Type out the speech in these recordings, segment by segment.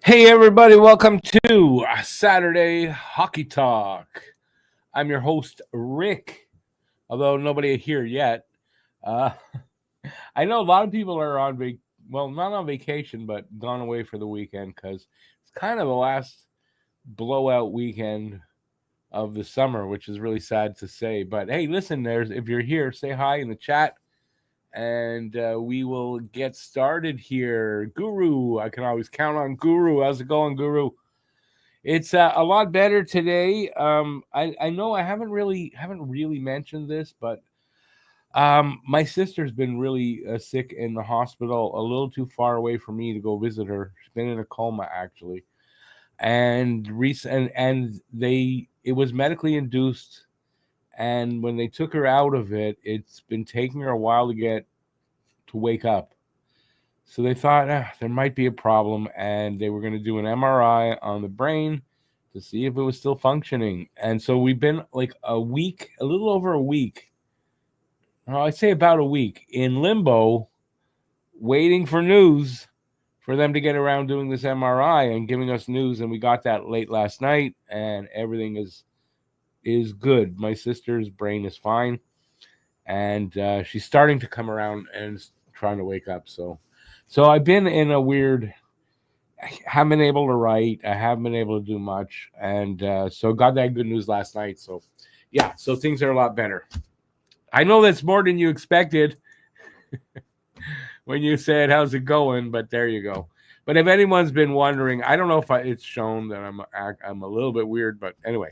Hey, everybody, welcome to Saturday Hockey Talk. I'm your host, Rick, although nobody here yet. Uh, I know a lot of people are not on vacation, but gone away for the weekend because it's kind of the last blowout weekend of the summer, which is really sad to say. But hey, listen, if you're here, say hi in the chat and we will get started here. Guru, I can always count on Guru. How's it going, Guru? It's a lot better today. I know I haven't really mentioned this, but my sister's been really sick in the hospital, a little too far away for me to go visit her. She's been in a coma actually, and it was medically induced. And when they took her out of it, it's been taking her a while to wake up. So they thought there might be a problem, and they were going to do an MRI on the brain to see if it was still functioning. And so we've been like a week, a little over a week. Well, I'd say about a week in limbo, waiting for news for them to get around doing this MRI and giving us news. And we got that late last night, and everything is good. My sister's brain is fine, and she's starting to come around and trying to wake up. So I've been in a weird. I haven't been able to write. I haven't been able to do much, and so got that good news last night. So, yeah, so things are a lot better. I know that's more than you expected when you said, "How's it going?" But there you go. But if anyone's been wondering, I don't know if it's shown that I'm a little bit weird, but anyway,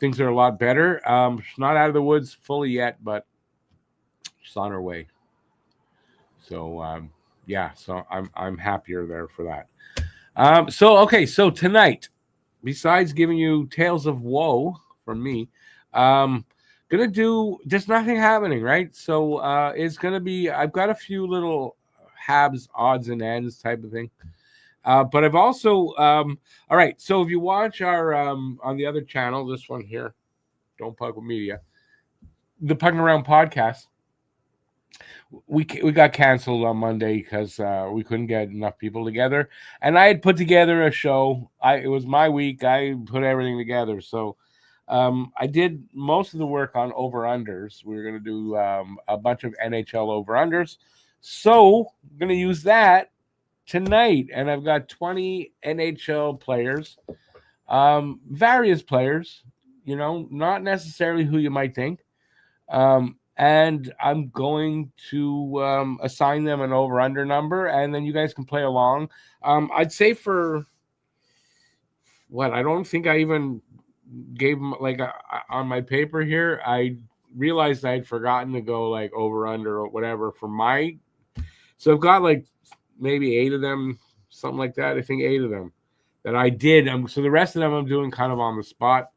things are a lot better. She's not out of the woods fully yet, but she's on her way. So yeah, so I'm happier there for that. So tonight, besides giving you tales of woe from me, gonna do there's nothing happening, right? So it's gonna be I've got a few little Habs odds and ends type of thing. But I've also all right. So if you watch our on the other channel, this one here, Don't Puck with Media, the Pucking Around podcast, we got canceled on Monday because we couldn't get enough people together, and I had put together a show. It was my week. I put everything together, so I did most of the work on over unders. We were going to do a bunch of NHL over unders, so I'm going to use that tonight, and I've got 20 NHL players, various players. Not necessarily who you might think. And I'm going to assign them an over under number, and then you guys can play along. I'd say for what I don't think I even gave them on my paper here. I realized I'd forgotten to go like over under or whatever for my. So I've got like maybe 8 of them, something like that. I think 8 of them that I did. So the rest of them I'm doing kind of on the spot.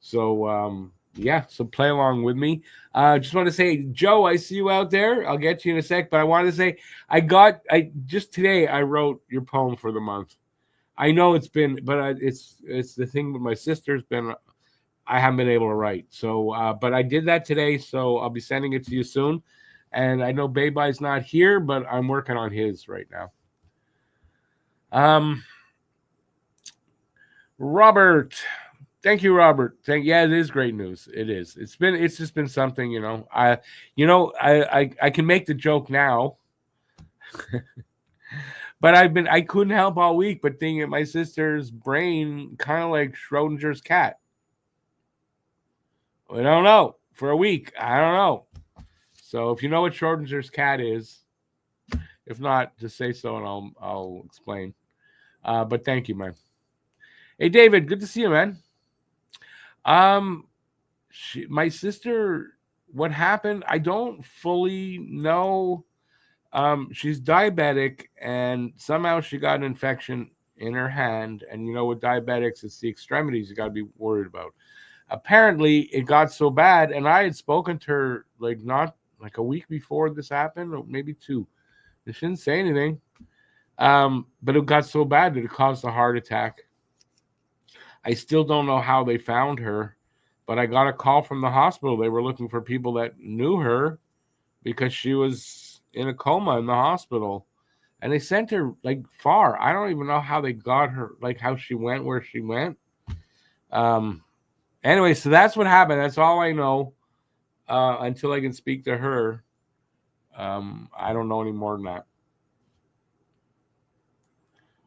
So yeah, so play along with me. Just want to say, Joe, I see you out there. I'll get you in a sec, but I wanted to say I just today I wrote your poem for the month. I know it's been, but it's the thing with my sister's been. I haven't been able to write, so but I did that today, so I'll be sending it to you soon. And I know Baby's not here, but I'm working on his right now. Robert. Thank you, Robert. Yeah, it is great news. It is. It's just been something, I can make the joke now, but I couldn't help all week but thinking my sister's brain kind of like Schrodinger's cat. We don't know for a week. I don't know. So if you know what Schrodinger's cat is, if not, just say so and I'll explain. But thank you, man. Hey, David, good to see you, man. My sister, what happened? I don't fully know. She's diabetic, and somehow she got an infection in her hand. And with diabetics, it's the extremities you got to be worried about. Apparently, it got so bad, and I had spoken to her not like a week before this happened, or maybe 2. She didn't say anything. But it got so bad that it caused a heart attack. I still don't know how they found her, but I got a call from the hospital. They were looking for people that knew her because she was in a coma in the hospital. and they sent her like far. I don't even know how they got her, like how she went where she went. Anyway, so that's what happened. That's all I know until I can speak to her. I don't know any more than that.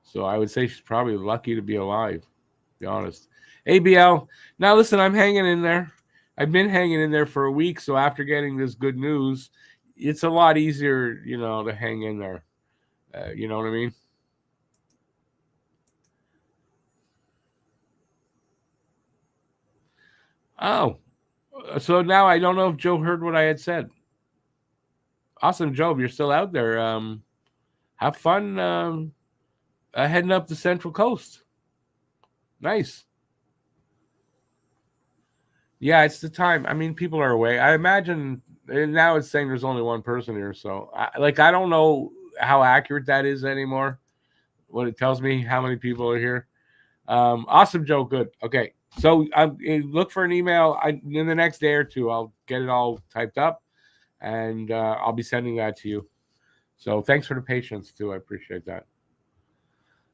So I would say she's probably lucky to be alive, to be honest. ABL, now listen, I'm hanging in there. I've been hanging in there for a week, so after getting this good news, it's a lot easier, to hang in there. You know what I mean? Oh, so now I don't know if Joe heard what I had said. Awesome, Joe, if you're still out there, have fun heading up the Central Coast. Nice. Yeah, it's the time. I mean, people are away. I imagine now it's saying there's only one person here. So, I don't know how accurate that is anymore. When it tells me how many people are here. Awesome, Joe. Good. Okay. So, look for an email in the next day or two. I'll get it all typed up, and I'll be sending that to you. So, thanks for the patience, too. I appreciate that.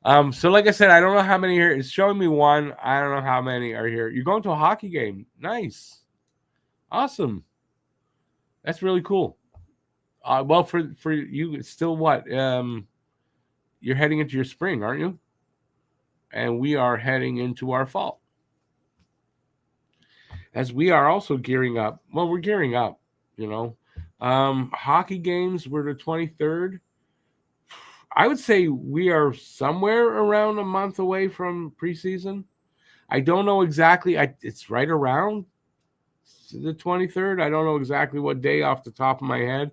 So like I said, I don't know how many here. It's showing me one. I don't know how many are here. You're going to a hockey game. Nice. Awesome. That's really cool. Well, for you, it's still what? You're heading into your spring, aren't you? And we are heading into our fall. As we are also gearing up. Well, we're gearing up, Hockey games were the 23rd. I would say we are somewhere around a month away from preseason. I don't know exactly. It's right around the 23rd. I don't know exactly what day off the top of my head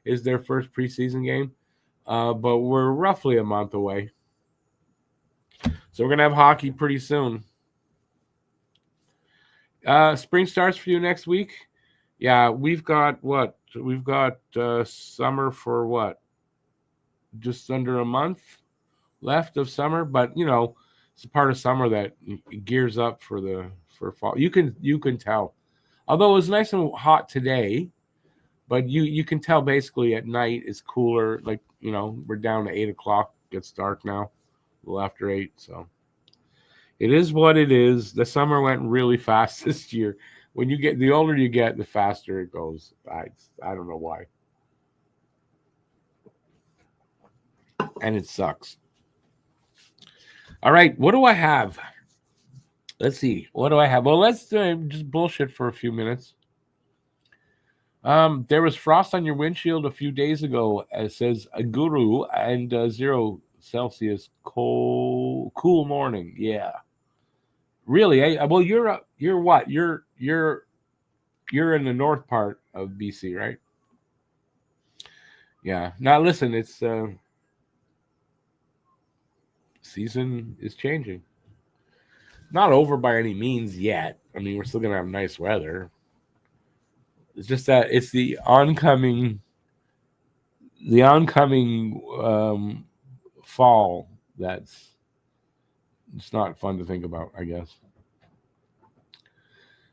is their first preseason game, but we're roughly a month away. So we're going to have hockey pretty soon. Spring starts for you next week. Yeah, we've got what? We've got summer for what? Just under a month left of summer, but it's a part of summer that gears up for fall. You can tell. Although it was nice and hot today, but you can tell basically at night it's cooler. Like, we're down to 8:00. Gets dark now, a little after 8. So it is what it is. The summer went really fast this year. When the older you get, the faster it goes. I don't know why. And it sucks. All right, what do I have? Let's see. What do I have? Well, let's just bullshit for a few minutes. There was frost on your windshield a few days ago. It says a guru and 0 Celsius cool morning. Yeah, really? Well, you're what? You're in the north part of BC, right? Yeah. Now listen, it's season is changing. Not over by any means yet. I mean, we're still gonna have nice weather. It's just that it's the oncoming fall that's it's not fun to think about, I guess.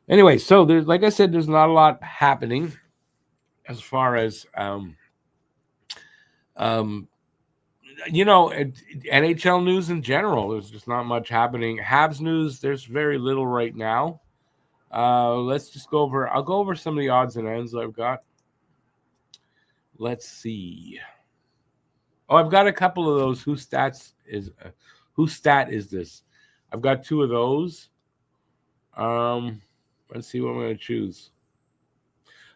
Anyway, so there's, like I said, there's not a lot happening as far as NHL news in general. There's just not much happening. Habs news, there's very little right now. Let's just go over. I'll go over some of the odds and ends I've got. Let's see. Oh, I've got a couple of those. Whose stat is this? I've got 2 of those. Let's see what I'm going to choose.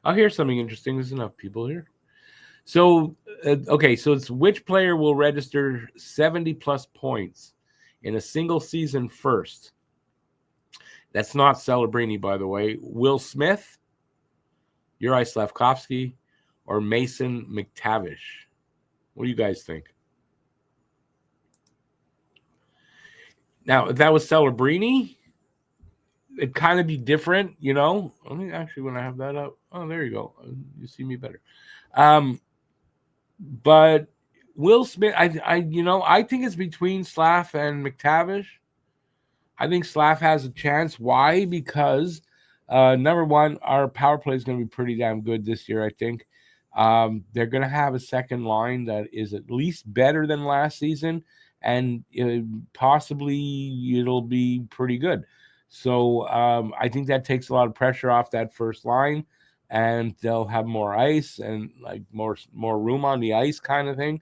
I'll hear something interesting. There's enough people here. So, okay, so it's which player will register 70-plus points in a single season first? That's not Celebrini, by the way. Will Smith, Uri Slafkovsky, or Mason McTavish? What do you guys think? Now, if that was Celebrini, it'd kind of be different, Let me actually, when I have that up. Oh, there you go. You see me better. But Will Smith, I think it's between Slav and McTavish. I think Slav has a chance. Why? Because number one, our power play is going to be pretty damn good this year, I think. They're going to have a second line that is at least better than last season, and possibly it'll be pretty good. So I think that takes a lot of pressure off that first line, and they'll have more ice and like more room on the ice kind of thing.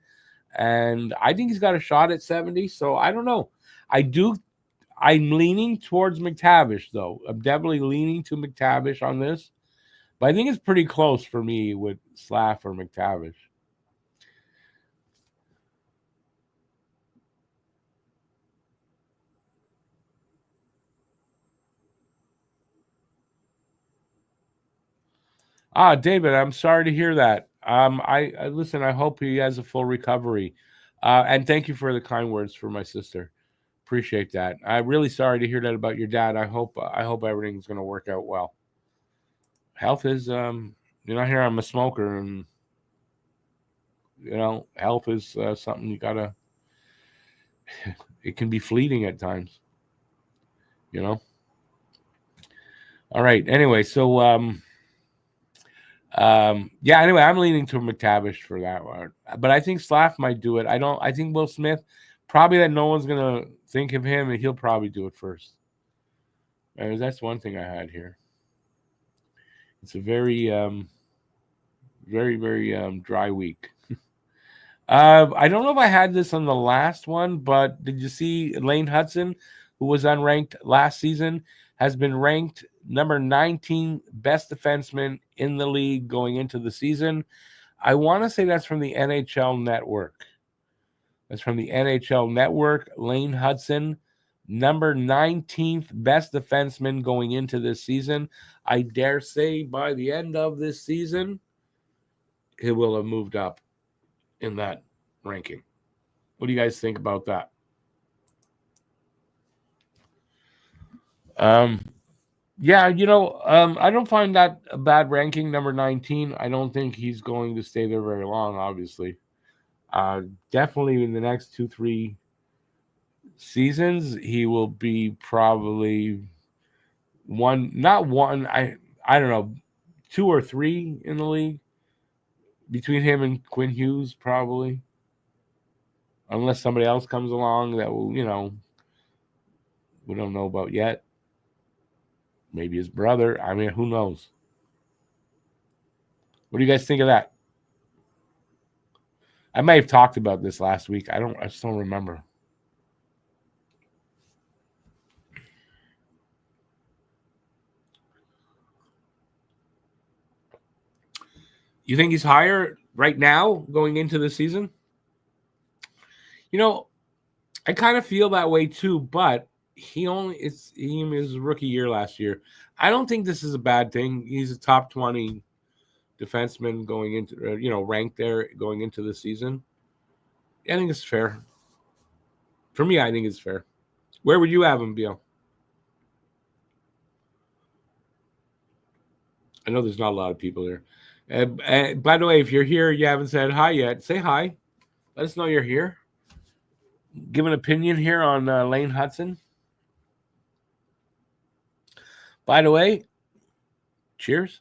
And I think he's got a shot at 70. So I don't know. I'm leaning towards McTavish, though. I'm definitely leaning to McTavish on this. But I think it's pretty close for me with Slav or McTavish. David, I'm sorry to hear that. I listen. I hope he has a full recovery, and thank you for the kind words for my sister. Appreciate that. I'm really sorry to hear that about your dad. I hope everything's going to work out well. Health is you're not here. I'm a smoker, and health is something you gotta. It can be fleeting at times. All right. Anyway, so anyway, I'm leaning to McTavish for that one. But I think Slav might do it. I think Will Smith, probably that no one's gonna think of him, and he'll probably do it first. And that's one thing I had here. It's a very very, very dry week. I don't know if I had this on the last one, but did you see Lane Hudson, who was unranked last season, has been ranked number 19 best defenseman in the league going into the season? I want to say that's from the NHL Network. That's from the NHL Network. Lane Hudson, number 19th best defenseman going into this season. I dare say by the end of this season, he will have moved up in that ranking. What do you guys think about that? I don't find that a bad ranking, number 19. I don't think he's going to stay there very long, obviously. Definitely in the next 2-3 seasons, he will be probably I don't know, 2 or 3 in the league. Between him and Quinn Hughes, probably. Unless somebody else comes along that will, we don't know about yet. Maybe his brother. I mean, who knows? What do you guys think of that? I may have talked about this last week. I just don't remember. You think he's higher right now going into the season? I kind of feel that way too, but he was rookie year last year. I don't think this is a bad thing. He's a top 20 defenseman going into, ranked there going into the season. I think it's fair. For me, I think it's fair. Where would you have him, Bill? I know there's not a lot of people here. By the way, if you're here, you haven't said hi yet, say hi. Let us know you're here. Give an opinion here on Lane Hudson. By the way, cheers.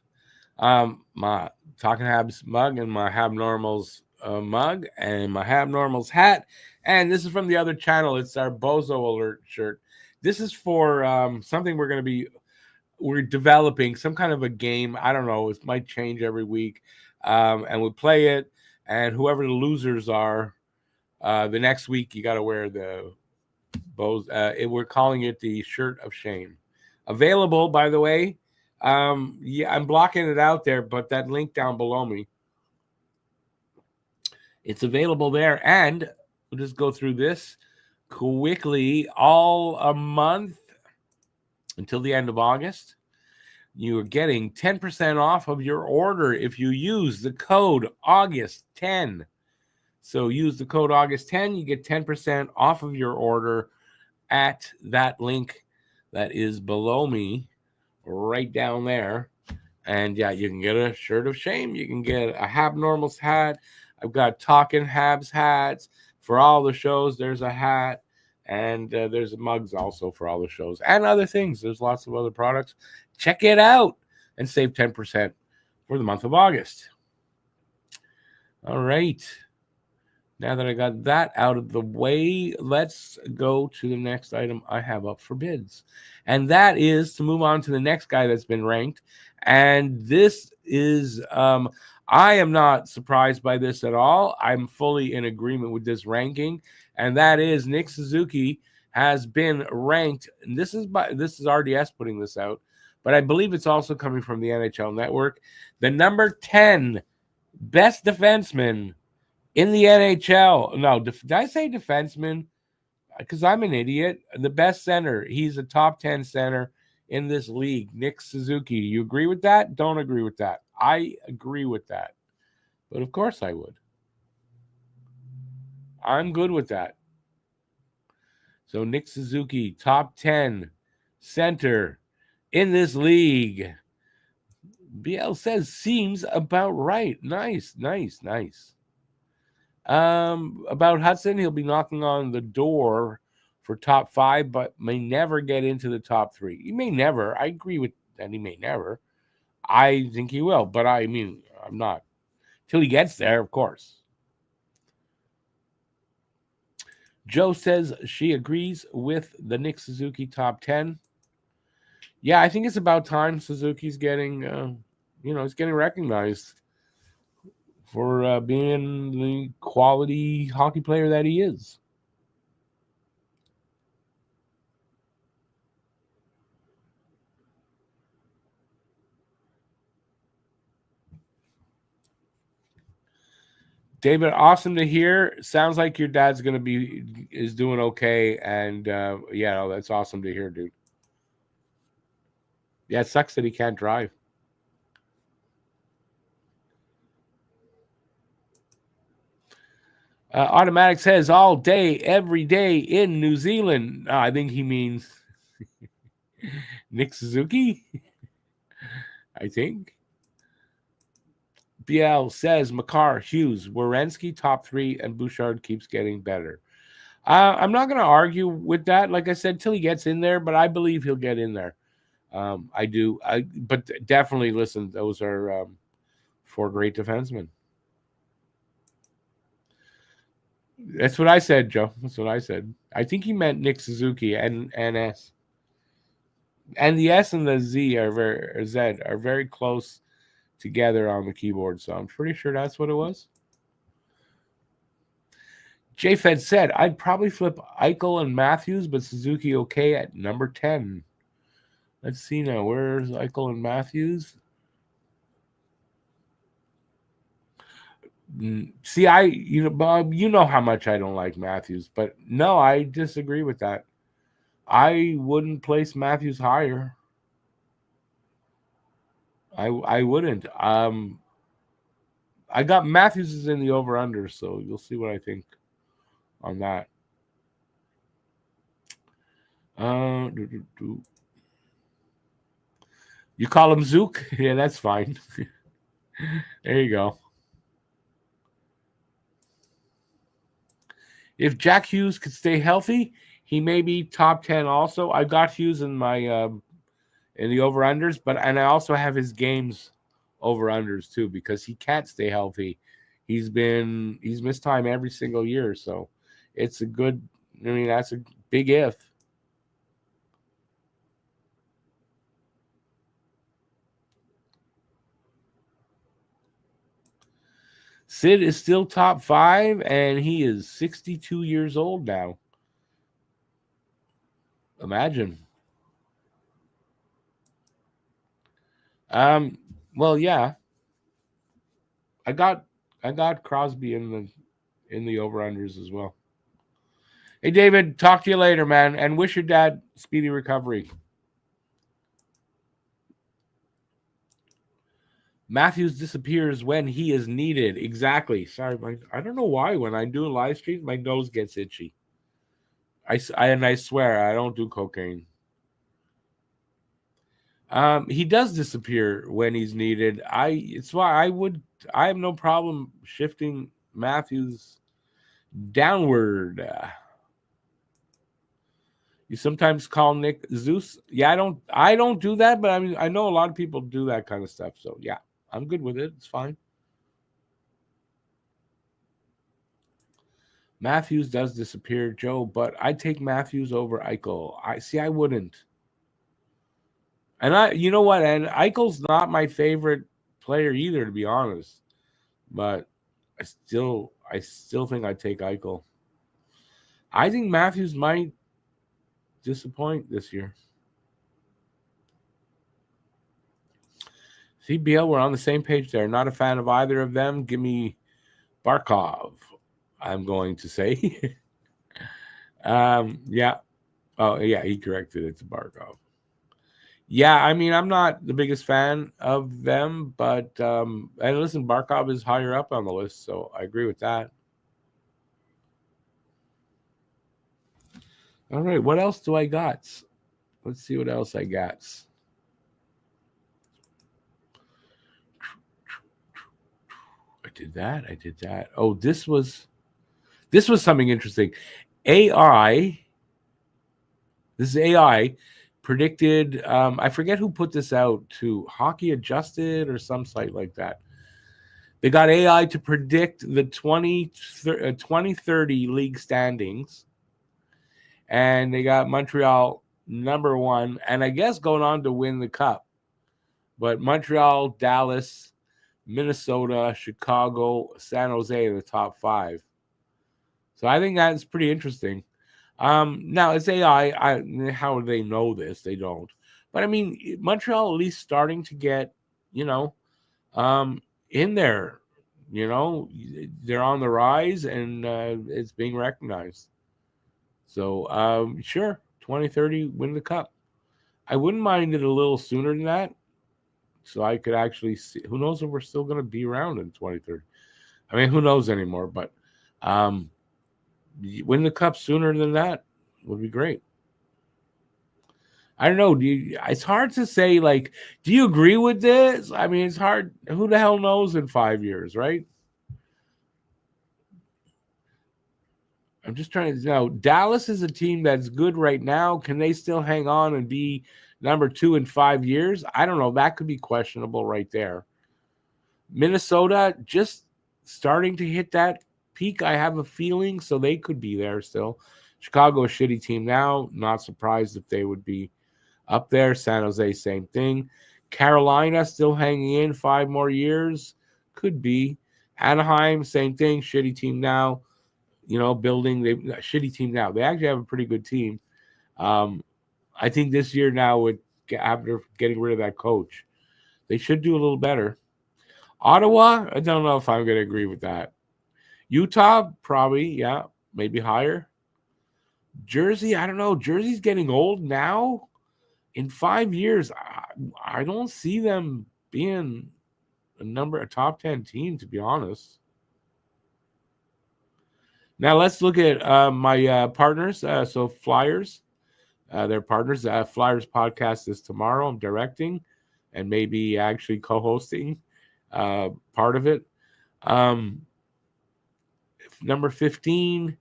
My Talking Habs mug and my Habnormals mug and my Habnormals hat. And this is from the other channel. It's our Bozo Alert shirt. This is for something we're developing, some kind of a game. I don't know. It might change every week. And we play it. And whoever the losers are, the next week you got to wear the bows. We're calling it the shirt of shame. Available, by the way. I'm blocking it out there, but that link down below me, it's available there. And we'll just go through this quickly. All a month until the end of August, you are getting 10% off of your order if you use the code August10. So use the code August10. You get 10% off of your order at that link that is below me, right down there. And yeah, you can get a shirt of shame. You can get a Habnormals hat. I've got Talking Habs hats for all the shows. There's a hat. And there's mugs also for all the shows and other things. There's lots of other products. Check it out and save 10% for the month of August. All right. Now that I got that out of the way, let's go to the next item I have up for bids. And that is to move on to the next guy that's been ranked. And this is, I am not surprised by this at all. I'm fully in agreement with this ranking. And that is Nick Suzuki has been ranked. And this is RDS putting this out, but I believe it's also coming from the NHL Network. The number 10 best defenseman in the NHL. No, did I say defenseman? Because I'm an idiot. The best center. He's a top 10 center in this league. Nick Suzuki. You agree with that? Don't agree with that? I agree with that. But of course I would. I'm good with that. So Nick Suzuki, top 10 center in this league. BL says seems about right. Nice. About Hudson, he'll be knocking on the door for top 5, but may never get into the top 3. He may never. I agree with that. He may never. I think he will, but I mean, I'm not. Till he gets there, of course. Joe says she agrees with the Nick Suzuki top 10. Yeah, I think it's about time Suzuki's getting, he's getting recognized for being the quality hockey player that he is. David, awesome to hear. Sounds like your dad's is doing okay, and that's awesome to hear, dude. Yeah, it sucks that he can't drive. Automatic says all day, every day in New Zealand. I think he means Nick Suzuki. I think. BL says Makar, Hughes, Werenski top 3, and Bouchard keeps getting better. I'm not going to argue with that. Like I said, till he gets in there, but I believe he'll get in there. I do. But definitely, listen, those are 4 great defensemen. That's what I said, Joe. That's what I said. I think he meant Nick Suzuki and S. And the S and the Z are very close together on the keyboard, so I'm pretty sure that's what it was. JFed said, I'd probably flip Eichel and Matthews, but Suzuki okay at number 10. Let's see now. Where's Eichel and Matthews? See, Bob, you know how much I don't like Matthews, but no, I disagree with that. I wouldn't place Matthews higher. I wouldn't. I got Matthews is in the over-under, so you'll see what I think on that. You call him Zook? Yeah, that's fine. There you go. If Jack Hughes could stay healthy, he may be top 10 also. I got Hughes in my in the over-unders, and I also have his games over-unders too because he can't stay healthy. He's missed time every single year, so it's that's a big if. Sid is still top 5, and he is 62 years old now. Imagine. Well, yeah. I got Crosby in the over-unders as well. Hey, David, talk to you later, man, and wish your dad speedy recovery. Matthews disappears when he is needed. Exactly. Sorry, I don't know why when I do a live stream, my nose gets itchy. I swear I don't do cocaine. He does disappear when he's needed. It's why I have no problem shifting Matthews downward. You sometimes call Nick Zeus. Yeah, I don't do that, but I mean I know a lot of people do that kind of stuff. So yeah, I'm good with it. It's fine. Matthews does disappear, Joe, but I'd take Matthews over Eichel. I wouldn't. And you know what? And Eichel's not my favorite player either, to be honest. But I still think I'd take Eichel. I think Matthews might disappoint this year. CBL, we're on the same page there. Not a fan of either of them. Give me Barkov, I'm going to say. Yeah. Oh, yeah, he corrected it to Barkov. Yeah, I mean, I'm not the biggest fan of them, but and listen, Barkov is higher up on the list, so I agree with that. All right, what else do I got? Let's see what else I got. I did that. Oh, this was something interesting. AI. This is AI predicted. I forget who put this out, to Hockey Adjusted or some site like that. They got AI to predict the 2030 league standings, and they got Montreal number one, and I guess going on to win the cup. But Montreal, Dallas, Minnesota, Chicago, San Jose are the top five. So I think that's pretty interesting. Now it's AI. How do they know this? They don't. But I mean, Montreal at least starting to get, in there. They're on the rise, and it's being recognized. So sure, 2030 win the cup. I wouldn't mind it a little sooner than that, so I could actually see. Who knows if we're still going to be around in 2030? I mean, who knows anymore? But win the cup sooner than that would be great. I don't know. It's hard to say. Like, do you agree with this? I mean, it's hard. Who the hell knows in 5 years, right? I'm just trying to know. Dallas is a team that's good right now. Can they still hang on and be number 2 in 5 years? I don't know. That could be questionable right there. Minnesota just starting to hit that peak, I have a feeling, so they could be there still. Chicago, a shitty team now. Not surprised if they would be up there. San Jose, same thing. Carolina still hanging in 5 more years. Could be. Anaheim, same thing. Shitty team now. Building. Shitty team now. They actually have a pretty good team. I think this year now, after getting rid of that coach, they should do a little better. Ottawa, I don't know if I'm going to agree with that. Utah, probably, yeah, maybe higher. Jersey, I don't know. Jersey's getting old now. In 5 years, I don't see them being a top 10 team, to be honest. Now let's look at my partners. So Flyers, their partners. Flyers podcast is tomorrow. I'm directing and maybe actually co-hosting part of it. Number 15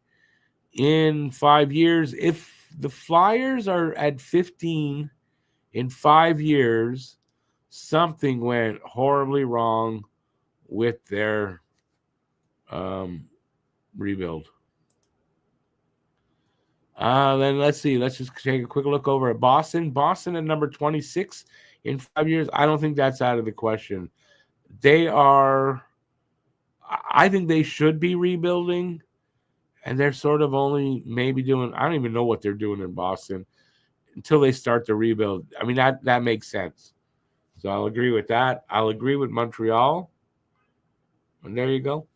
in 5 years. If the Flyers are at 15 in 5 years, something went horribly wrong with their rebuild. Then let's see. Let's just take a quick look over at Boston. Boston at number 26 in 5 years. I don't think that's out of the question. I think they should be rebuilding, and they're sort of only maybe doing, I don't even know what they're doing in Boston until they start to rebuild. I mean, that makes sense. So I'll agree with that. I'll agree with Montreal. And there you go.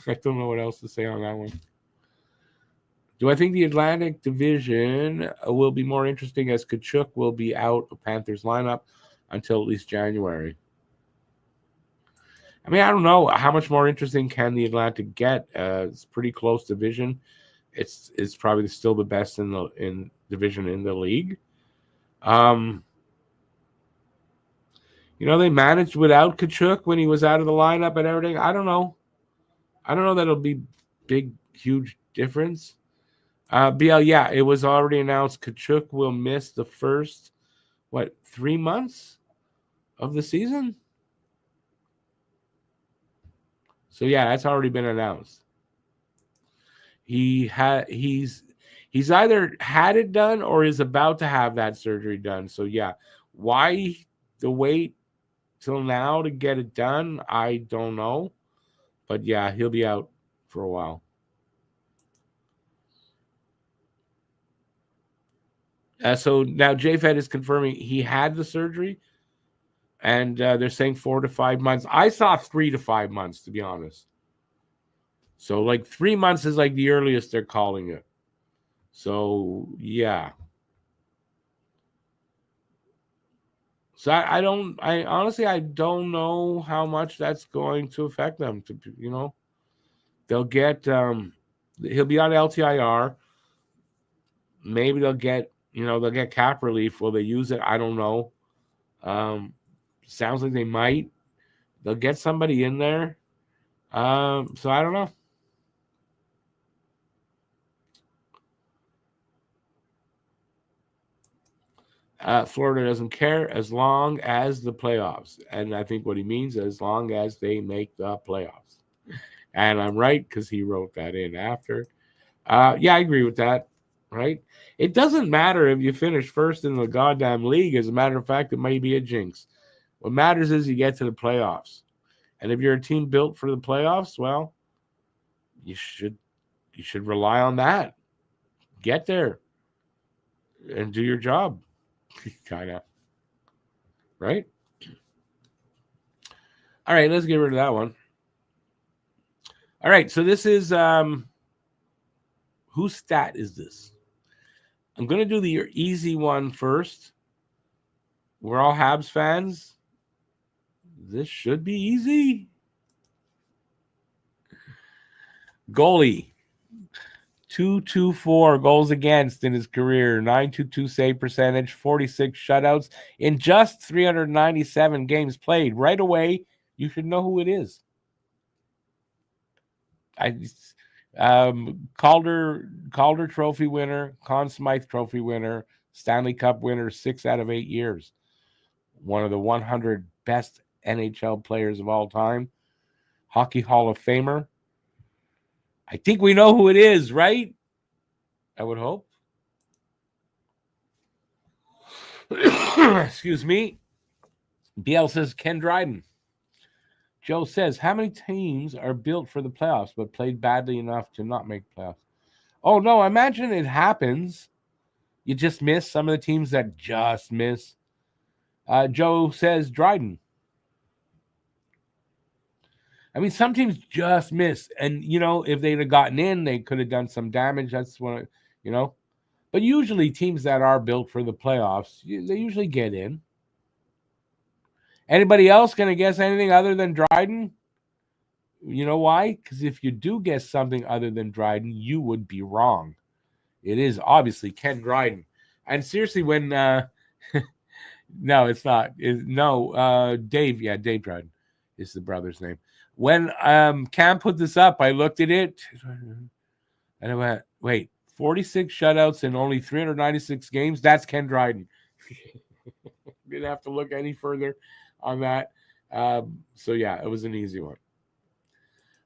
I don't know what else to say on that one. Do I think the Atlantic Division will be more interesting as Tkachuk will be out of Panthers lineup until at least January? I mean, I don't know. How much more interesting can the Atlantic get? It's pretty close division. It's probably still the best in division in the league. They managed without Tkachuk when he was out of the lineup and everything. I don't know. I don't know that it'll be big, huge difference. BL, yeah, it was already announced Tkachuk will miss the first, 3 months of the season? So, yeah, that's already been announced. he's either had it done or is about to have that surgery done. So yeah, why the wait till now to get it done? I don't know, but yeah, he'll be out for a while. So now JFed is confirming he had the surgery, and they're saying 4 to 5 months. I saw 3 to 5 months, to be honest. So like 3 months is like the earliest they're calling it. So yeah. So I honestly I don't know how much that's going to affect them. They'll get he'll be on LTIR. Maybe they'll get cap relief. Will they use it? I don't know. Sounds like they might. They'll get somebody in there. So I don't know. Florida doesn't care as long as the playoffs. And I think what he means is as long as they make the playoffs. And I'm right because he wrote that in after. Yeah, I agree with that. Right? It doesn't matter if you finish first in the goddamn league. As a matter of fact, it may be a jinx. What matters is you get to the playoffs. And if you're a team built for the playoffs, well, you should rely on that. Get there and do your job. Kind of. Right? All right, let's get rid of that one. All right, so this is whose stat is this? I'm going to do the easy one first. We're all Habs fans. This should be easy. Goalie. 224 goals against in his career, 922 save percentage, 46 shutouts in just 397 games played. Right away, you should know who it is. Calder Trophy winner, Conn Smythe Trophy winner, Stanley Cup winner 6 out of 8 years. One of the 100 best NHL players of all time. Hockey Hall of Famer. I think we know who it is, right? I would hope. Excuse me. BL says Ken Dryden. Joe says, how many teams are built for the playoffs but played badly enough to not make playoffs? Oh, no, I imagine it happens. You just miss some of the teams that just miss. Joe says Dryden. I mean, some teams just miss. And, if they'd have gotten in, they could have done some damage. That's what, But usually teams that are built for the playoffs, they usually get in. Anybody else going to guess anything other than Dryden? You know why? Because if you do guess something other than Dryden, you would be wrong. It is obviously Ken Dryden. And seriously, when no, it's not. Dave. Yeah, Dave Dryden is the brother's name. When Cam put this up, I looked at it and I went, wait, 46 shutouts in only 396 games? That's Ken Dryden. Didn't have to look any further on that. So, yeah, it was an easy one.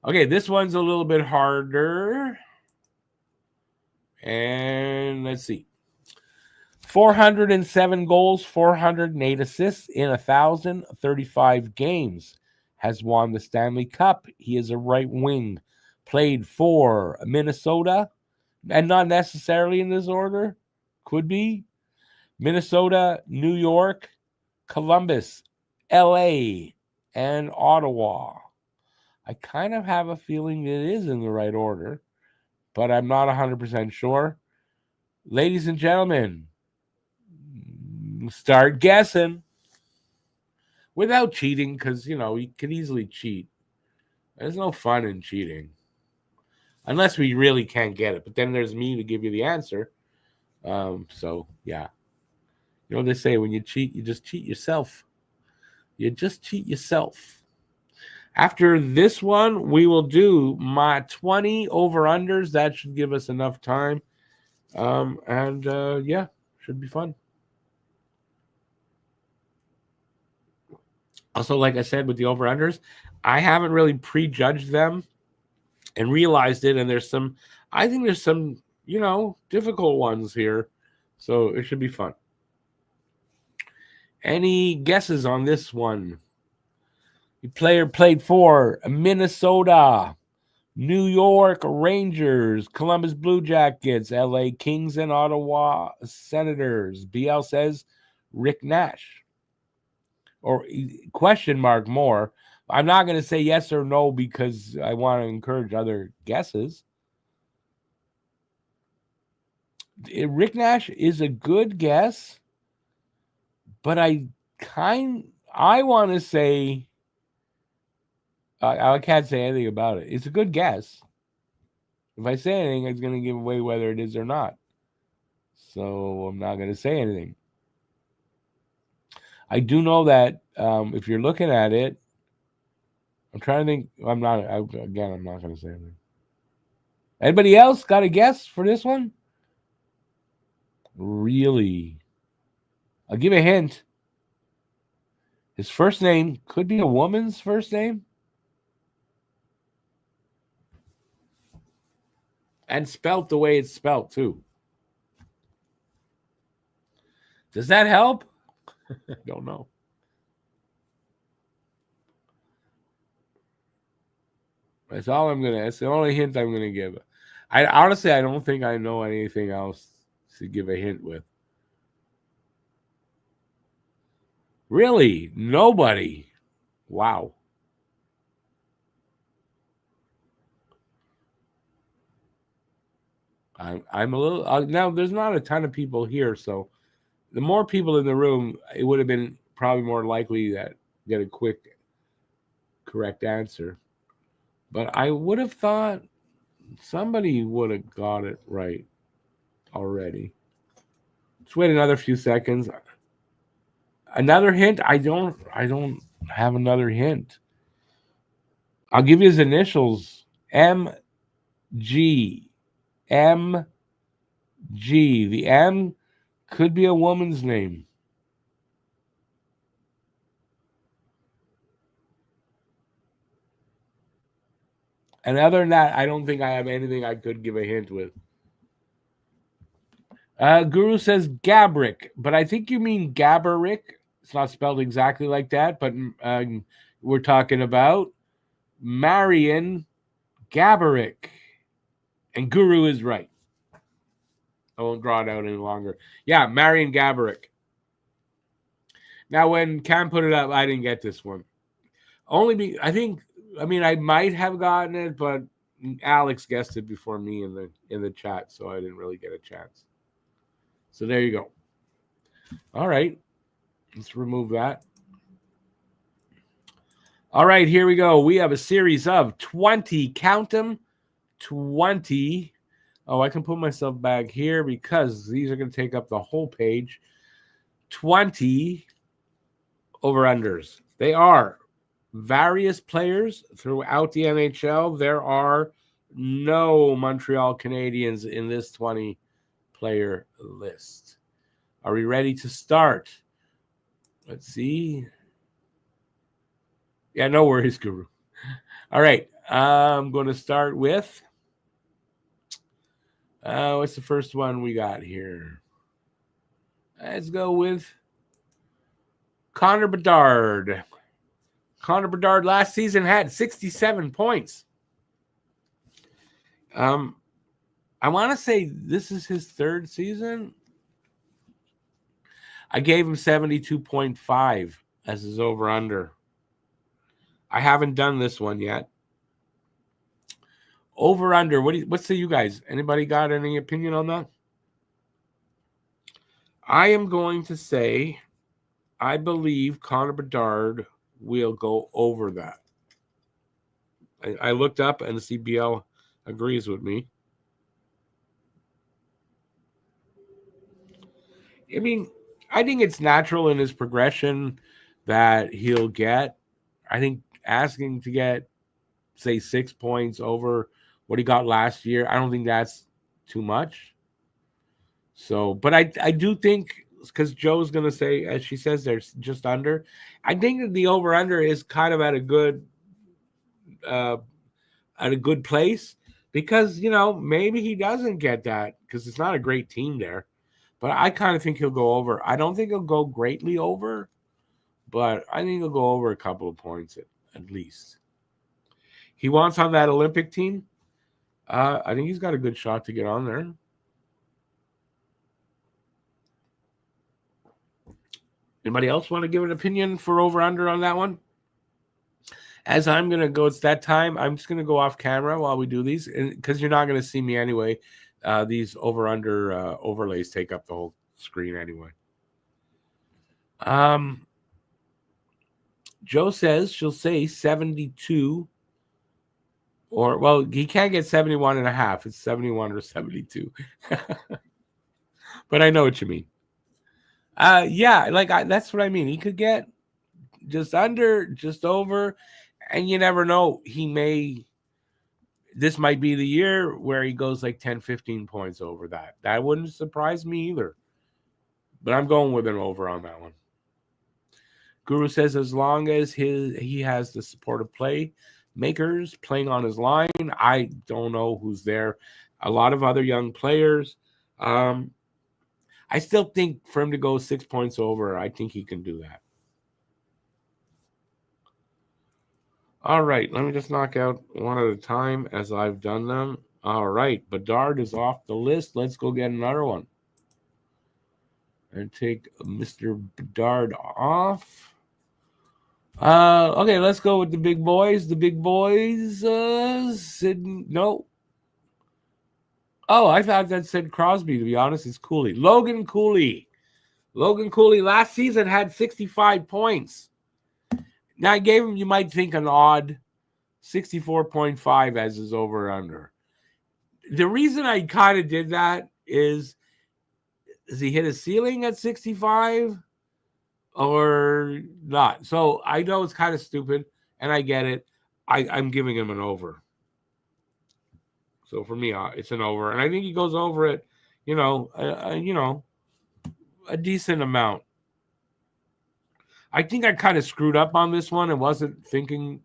Okay, this one's a little bit harder. And let's see. 407 goals, 408 assists in 1,035 games. Has won the Stanley Cup. He is a right wing. Played for Minnesota, and not necessarily in this order. Could be Minnesota, New York, Columbus, LA, and Ottawa. I kind of have a feeling it is in the right order, but I'm not 100% sure. Ladies and gentlemen, start guessing. Without cheating, because, you could easily cheat. There's no fun in cheating. Unless we really can't get it. But then there's me to give you the answer. So, yeah. You know what they say, when you cheat, you just cheat yourself. You just cheat yourself. After this one, we will do my 20 over-unders. That should give us enough time. Yeah, should be fun. Also, like I said, with the over-unders, I haven't really prejudged them and realized it. And I think there's some, difficult ones here. So it should be fun. Any guesses on this one? The player played for Minnesota, New York Rangers, Columbus Blue Jackets, LA Kings, and Ottawa Senators. BL says Rick Nash. Or question mark more. I'm not going to say yes or no because I want to encourage other guesses. Rick Nash is a good guess, but I want to say I can't say anything about it. It's a good guess. If I say anything, it's going to give away whether it is or not. So I'm not going to say anything. I do know that if you're looking at it, I'm trying to think. I'm not going to say anything. Anybody else got a guess for this one? Really? I'll give a hint. His first name could be a woman's first name. And spelt the way it's spelt, too. Does that help? I don't know. That's the only hint I'm going to give. I honestly don't think I know anything else to give a hint with. Really? Nobody? Wow. I'm a little now. There's not a ton of people here, so the more people in the room, it would have been probably more likely that get a quick, correct answer. But I would have thought somebody would have got it right already. Let's wait another few seconds. Another hint? I don't have another hint. I'll give you his initials. MG. MG. The M could be a woman's name. And other than that, I don't think I have anything I could give a hint with. Guru says Gabrick, but I think you mean Gaberick. It's not spelled exactly like that, but we're talking about Marion Gaberick. And Guru is right. I won't draw it out any longer. Yeah, Marion Gaberick. Now, when Cam put it up, I didn't get this one. I might have gotten it, but Alex guessed it before me in the chat, so I didn't really get a chance. So there you go. All right. Let's remove that. All right, here we go. We have a series of 20. Count them. 20. Oh, I can put myself back here because these are going to take up the whole page. 20 over-unders. They are various players throughout the NHL. There are no Montreal Canadiens in this 20-player list. Are we ready to start? Let's see. Yeah, no worries, Guru. All right. I'm going to start with what's the first one we got here? Let's go with Connor Bedard. Connor Bedard last season had 67 points. I want to say this is his third season. I gave him 72.5 as his over-under. I haven't done this one yet. Over-under. What say you guys? Anybody got any opinion on that? I am going to say I believe Connor Bedard will go over that. I looked up and the CBL agrees with me. I mean, I think it's natural in his progression that he'll get. I think asking to get, say, 6 points over what he got last year, I don't think that's too much. So, but I do think, because Joe's going to say, as she says, there's just under. I think that the over-under is kind of at a good at a good place because, maybe he doesn't get that because it's not a great team there. But I kind of think he'll go over. I don't think he'll go greatly over, but I think he'll go over a couple of points at least. He wants on that Olympic team. I think he's got a good shot to get on there. Anybody else want to give an opinion for over-under on that one? As I'm going to go, it's that time. I'm just going to go off camera while we do these because you're not going to see me anyway. These over-under overlays take up the whole screen anyway. Joe says she'll say 72 or, well, he can't get 71 and a half. It's 71 or 72. But I know what you mean. Yeah, that's what I mean. He could get just under, just over, and you never know. This might be the year where he goes like 10, 15 points over that. That wouldn't surprise me either. But I'm going with an over on that one. Guru says as long as he has the supportive play makers playing on his line, I don't know who's there. A lot of other young players. I still think for him to go 6 points over, I think he can do that. All right, let me just knock out one at a time as I've done them. All right, Bedard is off the list. Let's go get another one. And take Mr. Bedard off. Okay, let's go with the big boys. The big boys, no. Oh, I thought that said Crosby, to be honest. It's Cooley. Logan Cooley. Logan Cooley last season had 65 points. Now, I gave him, you might think, an odd 64.5 as his over-under. The reason I kind of did that is he hit a ceiling at 65 or not? So I know it's kind of stupid, and I get it. I'm giving him an over. So for me, it's an over, and I think he goes over it, a decent amount. I think I kind of screwed up on this one and wasn't thinking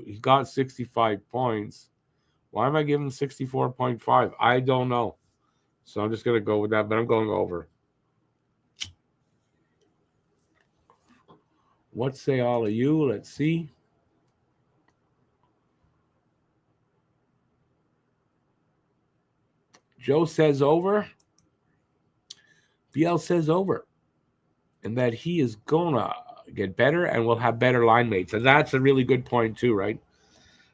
he got 65 points. Why am I giving 64.5? I don't know. So I'm just going to go with that, but I'm going over. What say all of you? Let's see. Joe says over. BL says over. And that he is going to get better and will have better line mates. And that's a really good point too, right?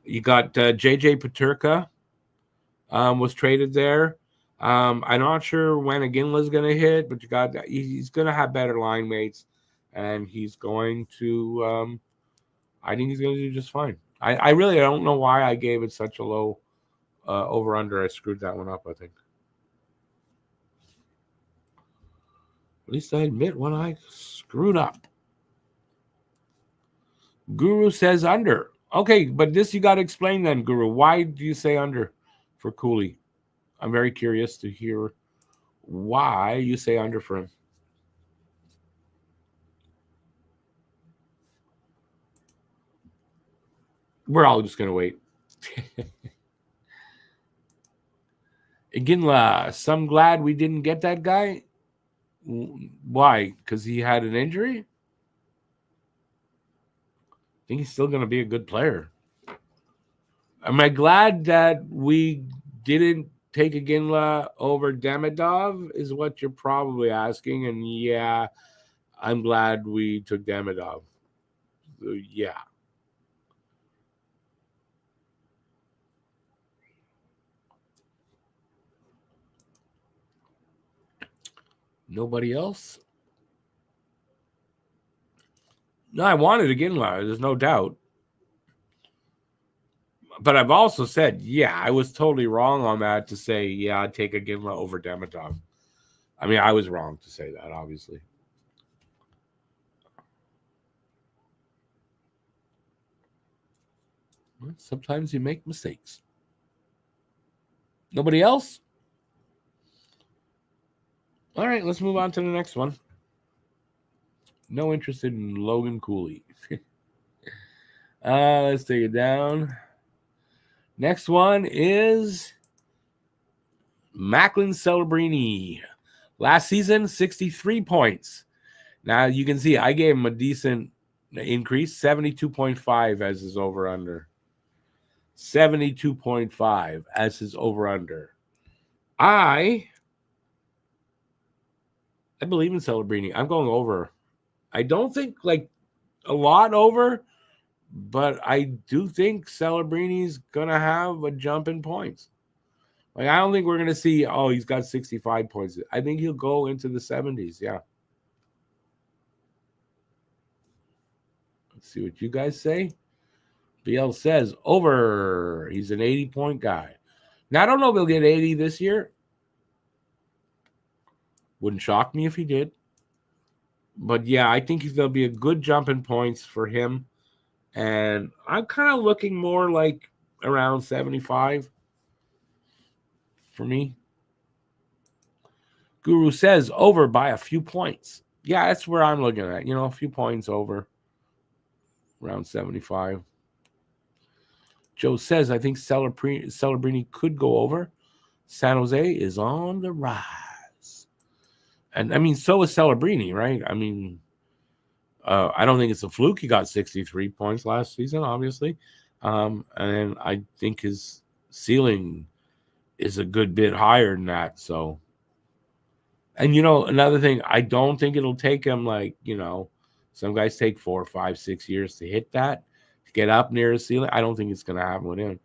You got JJ Peterka was traded there. I'm not sure when Iginla's going to hit, but he's going to have better line mates. And he's going to, I think he's going to do just fine. I really don't know why I gave it such a low over-under. I screwed that one up, I think. At least I admit when I screwed up. Guru says under. Okay, but this you got to explain then, Guru. Why do you say under for Cooley? I'm very curious to hear why you say under for him. We're all just going to wait. Iginla, so I'm glad we didn't get that guy. Why? Because he had an injury? I think he's still going to be a good player. Am I glad that we didn't take Iginla over Demidov is what you're probably asking. And yeah, I'm glad we took Demidov. So, yeah. Nobody else? No, I wanted Iginla. There's no doubt. But I've also said, yeah, I was totally wrong on that to say, yeah, I'd take Iginla over Demidov. I mean, I was wrong to say that, obviously. Well, sometimes you make mistakes. Nobody else? All right, let's move on to the next one. No interest in Logan Cooley. Let's take it down. Next one is Macklin Celebrini. Last season, 63 points. Now you can see I gave him a decent increase, 72.5 as his over-under. 72.5 as his over-under. I believe in Celebrini. I'm going over. I don't think like a lot over, but I do think Celebrini's going to have a jump in points. Like, I don't think we're going to see, oh, he's got 65 points. I think he'll go into the 70s. Yeah. Let's see what you guys say. BL says over. He's an 80-point guy. Now, I don't know if he'll get 80 this year. Wouldn't shock me if he did. But, yeah, I think there'll be a good jump in points for him. And I'm kind of looking more like around 75 for me. Guru says over by a few points. Yeah, that's where I'm looking at. A few points over. Around 75. Joe says, I think Celebrini could go over. San Jose is on the rise. And, I mean, so is Celebrini, right? I mean, I don't think it's a fluke. He got 63 points last season, obviously. And I think his ceiling is a good bit higher than that. So, and, another thing, I don't think it'll take him some guys take 4, 5, 6 years to hit that, to get up near his ceiling. I don't think it's going to happen with him.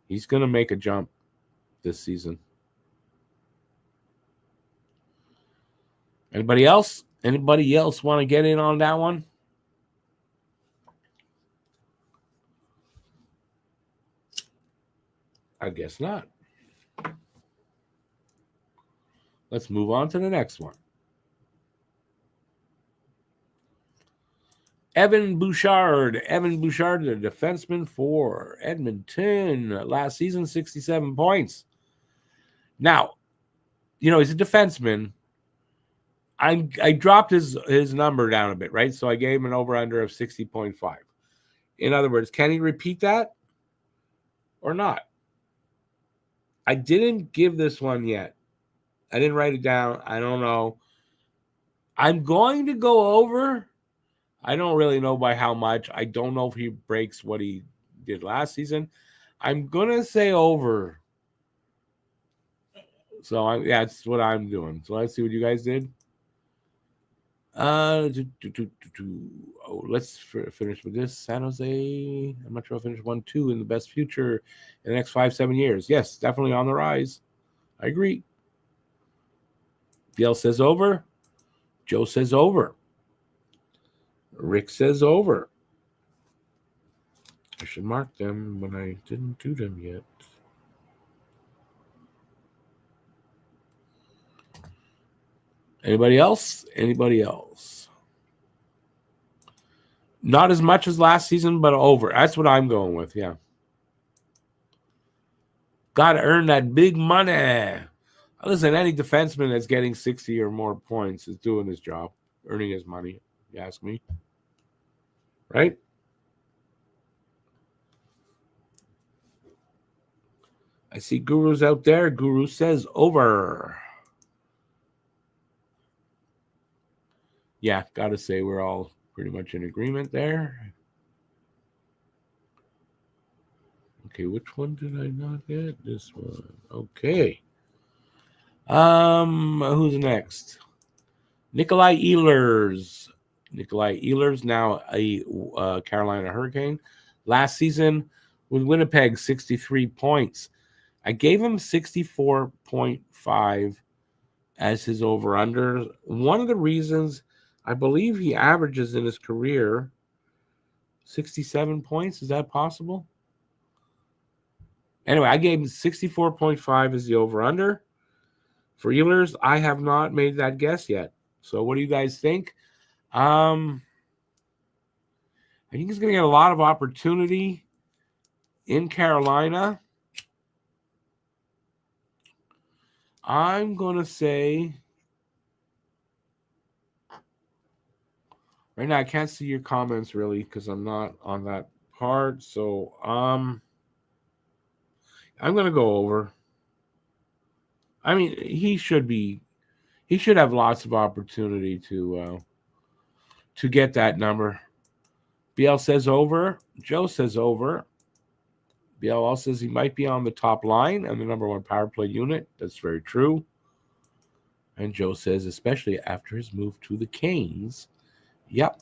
He's going to make a jump this season. Anybody else? Anybody else want to get in on that one? I guess not. Let's move on to the next one. Evan Bouchard, the defenseman for Edmonton. Last season, 67 points. Now, he's a defenseman. I dropped his number down a bit, right? So I gave him an over-under of 60.5. In other words, can he repeat that or not? I didn't give this one yet. I didn't write it down. I don't know. I'm going to go over. I don't really know by how much. I don't know if he breaks what he did last season. I'm going to say over. So that's what I'm doing. So let's see what you guys did. Let's finish with this. San Jose, Montreal finished 1-2 in the best future in the next 5-7 years. Yes, definitely on the rise. I agree. Biel says over. Joe says over. Rick says over. I should mark them when I didn't do them yet. Anybody else? Anybody else? Not as much as last season, but over. That's what I'm going with, yeah. Got to earn that big money. Listen, any defenseman that's getting 60 or more points is doing his job, earning his money, if you ask me. Right? I see Guru's out there. Guru says over. Yeah, got to say we're all pretty much in agreement there. Okay, which one did I not get? This one. Okay. Who's next? Nikolai Ehlers. Nikolai Ehlers, now a Carolina Hurricane. Last season with Winnipeg, 63 points. I gave him 64.5 as his over-under. One of the reasons, I believe he averages in his career 67 points. Is that possible? Anyway, I gave him 64.5 as the over-under. For Ehlers, I have not made that guess yet. So what do you guys think? I think he's going to get a lot of opportunity in Carolina. I'm going to say, right now I can't see your comments really because I'm not on that part. So I'm going to go over. I mean, he should have lots of opportunity to get that number. BL says over. Joe says over. BL also says he might be on the top line and the number one power play unit. That's very true. And Joe says, especially after his move to the Canes. Yep.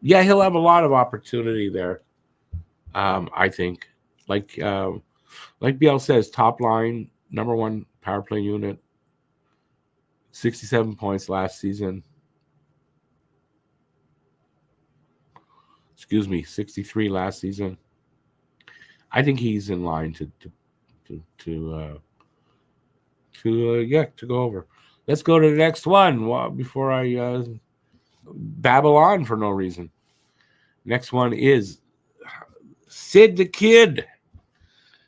Yeah, he'll have a lot of opportunity there. I think. Like BL says, top line, number one power play unit, 67 points last season. 63 last season. I think he's in line to go over. Let's go to the next one before I babble on for no reason. Next one is Sid the Kid.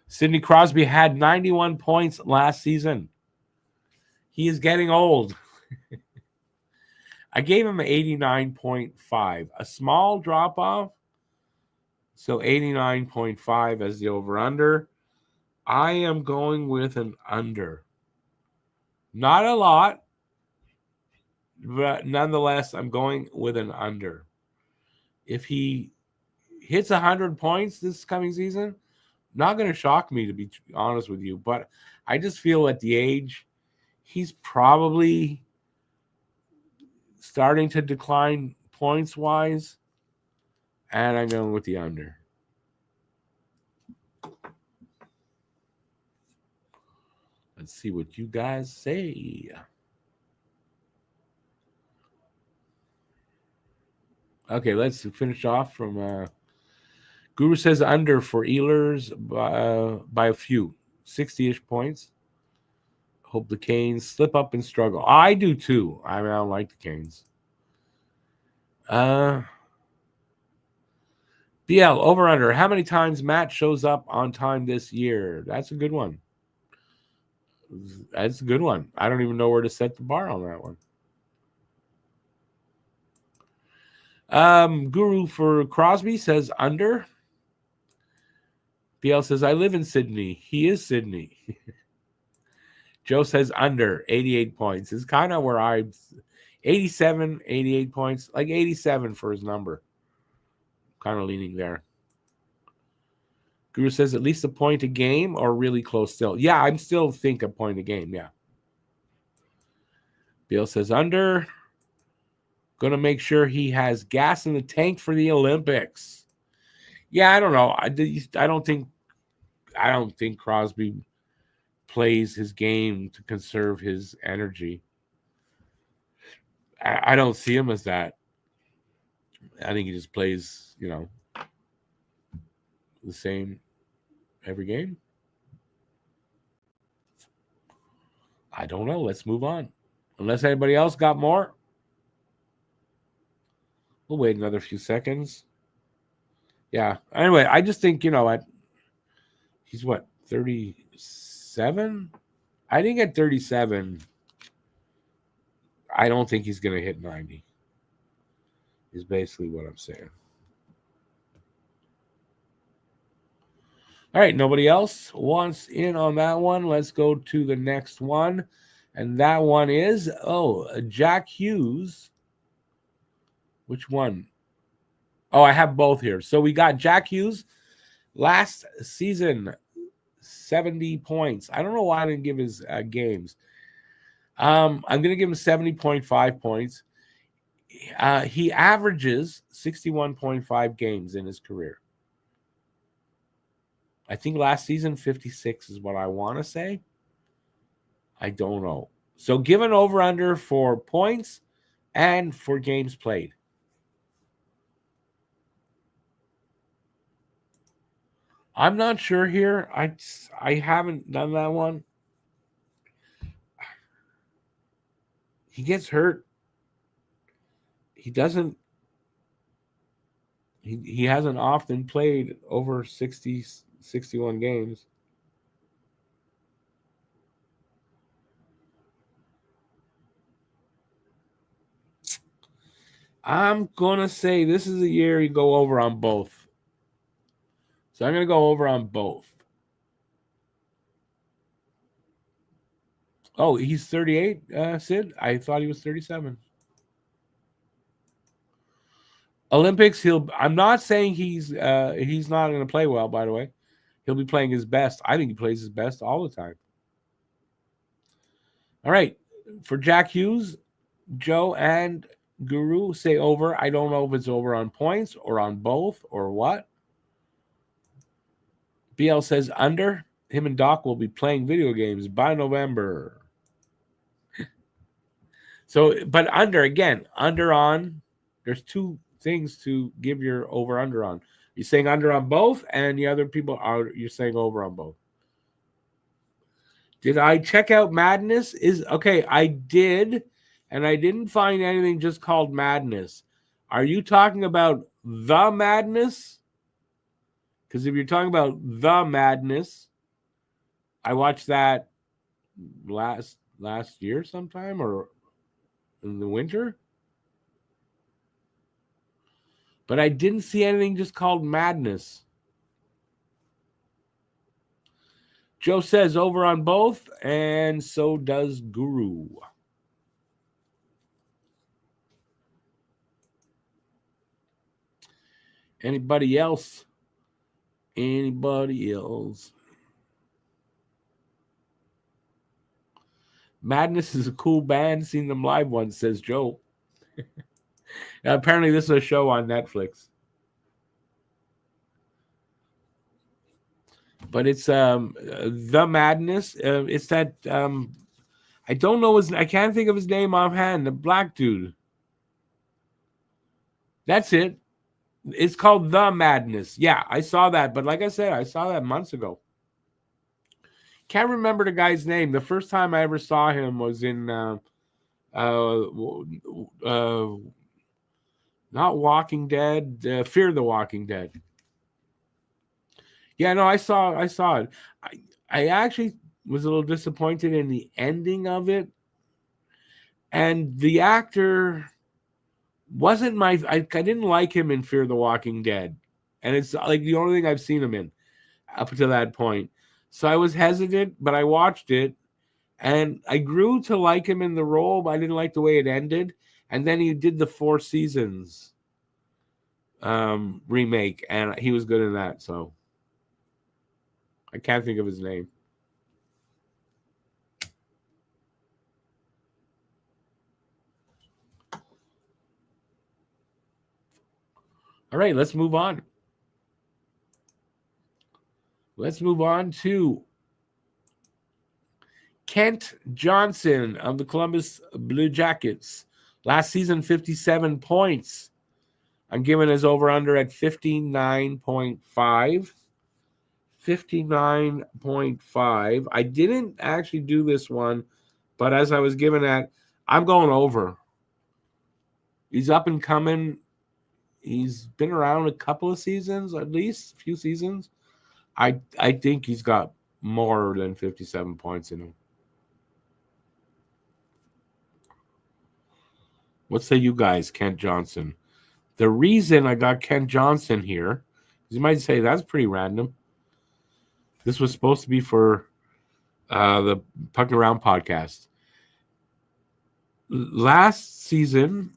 Sidney Crosby had 91 points last season. He is getting old. I gave him an 89.5, a small drop off. So 89.5 as the over-under. I am going with an under. Not a lot, but nonetheless, I'm going with an under. If he hits 100 points this coming season, not going to shock me, to be honest with you. But I just feel at the age, he's probably starting to decline points-wise, and I'm going with the under. Let's see what you guys say. Okay, let's finish off from Guru says under for Ehlers by a few, 60-ish points. Hope the Canes slip up and struggle. I do too. I don't like the Canes. BL, over under. How many times Matt shows up on time this year? That's a good one. That's a good one. I don't even know where to set the bar on that one. Guru for Crosby says under. BL says, I live in Sydney. He is Sydney. Joe says under, 88 points. Is kind of where 87, 88 points, like 87 for his number. Kind of leaning there. Guru says at least a point a game or really close still. Yeah, I'm still think a point a game, yeah. Bill says under. Going to make sure he has gas in the tank for the Olympics. Yeah, I don't know. I don't think Crosby plays his game to conserve his energy. I don't see him as that. I think he just plays, the same every game. I don't know. Let's move on. Unless anybody else got more. We'll wait another few seconds. Yeah. Anyway, I just think, he's what, 37? I think at 37, I don't think he's going to hit 90. Is basically what I'm saying. All right, nobody else wants in on that one. Let's go to the next one. And that one is, Jack Hughes. Which one? Oh, I have both here. So we got Jack Hughes last season, 70 points. I don't know why I didn't give his games. I'm going to give him 70.5 points. He averages 61.5 games in his career. I think last season 56 is what I want to say. I don't know. So give an over-under for points and for games played. I'm not sure here. I haven't done that one. He gets hurt. He doesn't. He hasn't often played over 60, 61 games. I'm going to say this is a year you go over on both. So I'm going to go over on both. Oh, he's 38, Sid? I thought he was 37. Olympics, I'm not saying he's not going to play well, by the way. He'll be playing his best. I think he plays his best all the time. All right. For Jack Hughes, Joe and Guru say over. I don't know if it's over on points or on both or what. BL says under. Him and Doc will be playing video games by November. So, but under again, under on. There's two things to give your over under on. You're saying under on both, and the other people you're saying over on both. Did I check out Madness? Okay, I did, and I didn't find anything just called Madness. Are you talking about The Madness? Because if you're talking about The Madness, I watched that last year sometime or in the winter. But I didn't see anything just called Madness. Joe says over on both, and so does Guru. Anybody else? Anybody else? Madness is a cool band. Seen them live once, says Joe. Apparently, this is a show on Netflix. But it's The Madness. It's that I don't know I can't think of his name offhand. The black dude. That's it. It's called The Madness. Yeah, I saw that. But like I said, I saw that months ago. Can't remember the guy's name. The first time I ever saw him was in not Walking Dead, Fear the Walking Dead. Yeah, no, I saw it. I actually was a little disappointed in the ending of it. And the actor wasn't I didn't like him in Fear the Walking Dead. And it's like the only thing I've seen him in up to that point. So I was hesitant, but I watched it and I grew to like him in the role, but I didn't like the way it ended. And then he did the Four Seasons remake, and he was good in that. So I can't think of his name. All right, let's move on. Let's move on to Kent Johnson of the Columbus Blue Jackets. Last season, 57 points. I'm giving his over-under at 59.5. 59.5. I didn't actually do this one, but as I was given that, I'm going over. He's up and coming. He's been around a couple of seasons, at least a few seasons. I think he's got more than 57 points in him. What say you guys, Kent Johnson? The reason I got Kent Johnson here, you might say that's pretty random. This was supposed to be for the Pucking Around podcast. Last season,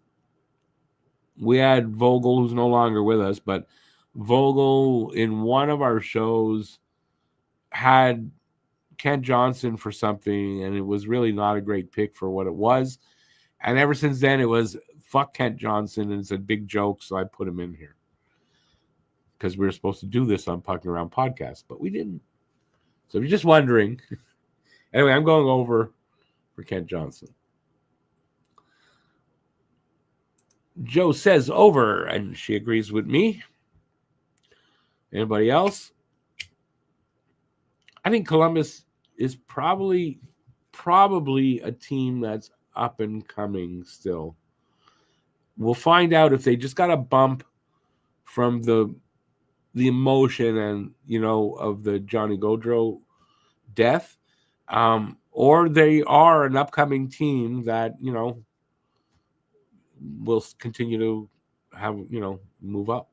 we had Vogel, who's no longer with us, but Vogel in one of our shows had Kent Johnson for something, and it was really not a great pick for what it was. And ever since then, it was fuck Kent Johnson, and it's a big joke, so I put him in here. Because we were supposed to do this on Pucking Around podcast, but we didn't. So if you're just wondering, anyway, I'm going over for Kent Johnson. Joe says over, and she agrees with me. Anybody else? I think Columbus is probably a team that's up and coming still. We'll find out if they just got a bump from the emotion and of the Johnny Gaudreau death, or they are an upcoming team that will continue to have move up.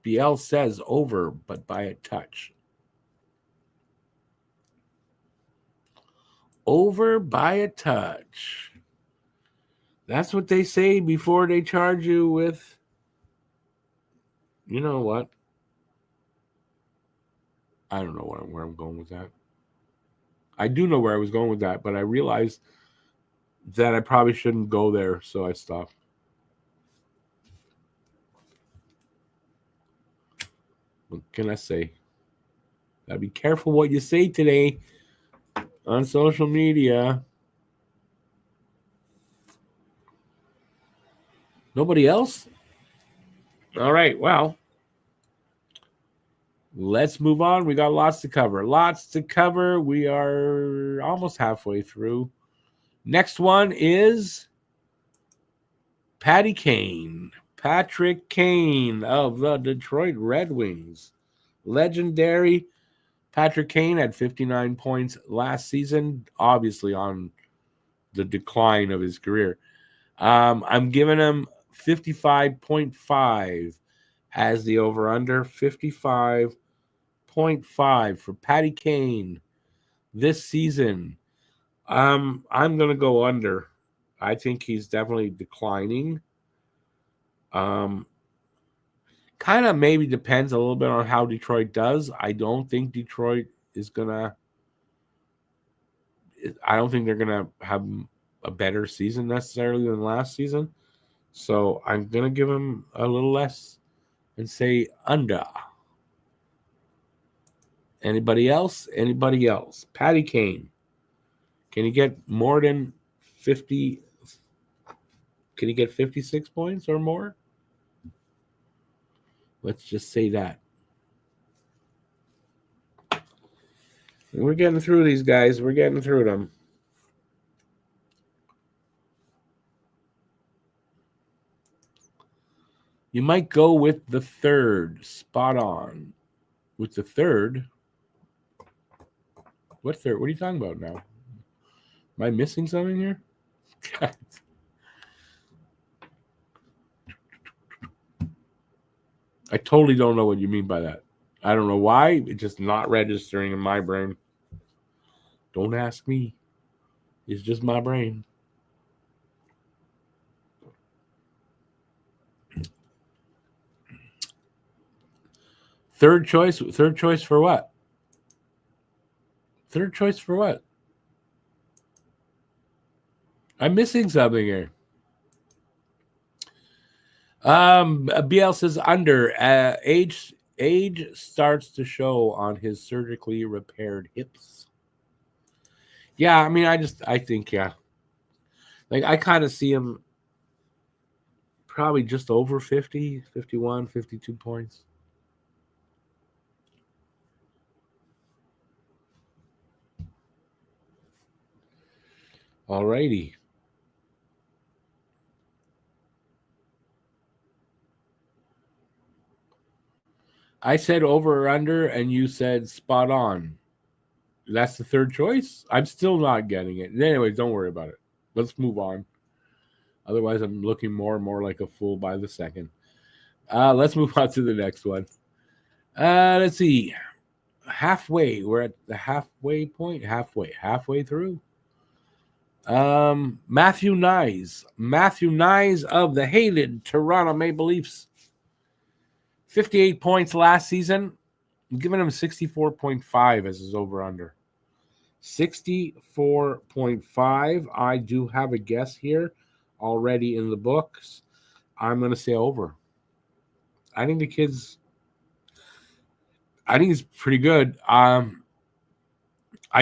BL says over, but by a touch. Over by a touch. That's what they say before they charge you with, you know what? I don't know where I'm going with that. I do know where I was going with that, but I realized that I probably shouldn't go there, so I stopped. What can I say? Gotta be careful what you say today on social media. Nobody else? All right, well, let's move on. We got lots to cover. We are almost halfway through. Next one is Patrick Kane of the Detroit Red Wings. Legendary Patrick Kane had 59 points last season, obviously on the decline of his career. I'm giving him 55.5 as the over-under. 55.5 for Patty Kane this season. I'm going to go under. I think he's definitely declining. Kind of maybe depends a little bit on how Detroit does. I don't think they're gonna have a better season necessarily than last season. So I'm gonna give him a little less and say under. Anybody else? Patty Kane. Can he get more than 50? Can he get 56 points or more? Let's just say that. We're getting through these guys. We're getting through them. You might go with the third. Spot on. With the third. What third? What are you talking about now? Am I missing something here? I totally don't know what you mean by that. I don't know why. It's just not registering in my brain. Don't ask me. It's just my brain. Third choice for what? Third choice for what? I'm missing something here. BL says under. Age starts to show on his surgically repaired hips. Yeah, I mean, I think, yeah. Like, I kind of see him probably just over 50, 51, 52 points. All righty. I said over or under, and you said spot on. That's the third choice? I'm still not getting it. Anyway, don't worry about it. Let's move on. Otherwise, I'm looking more and more like a fool by the second. Let's move on to the next one. Let's see. Halfway. We're at the halfway point. Halfway through. Matthew Nyes of the hated Toronto Maple Leafs. 58 points last season. I'm giving him 64.5 as his over-under. 64.5. I do have a guess here already in the books. I'm going to say over. I think he's pretty good. I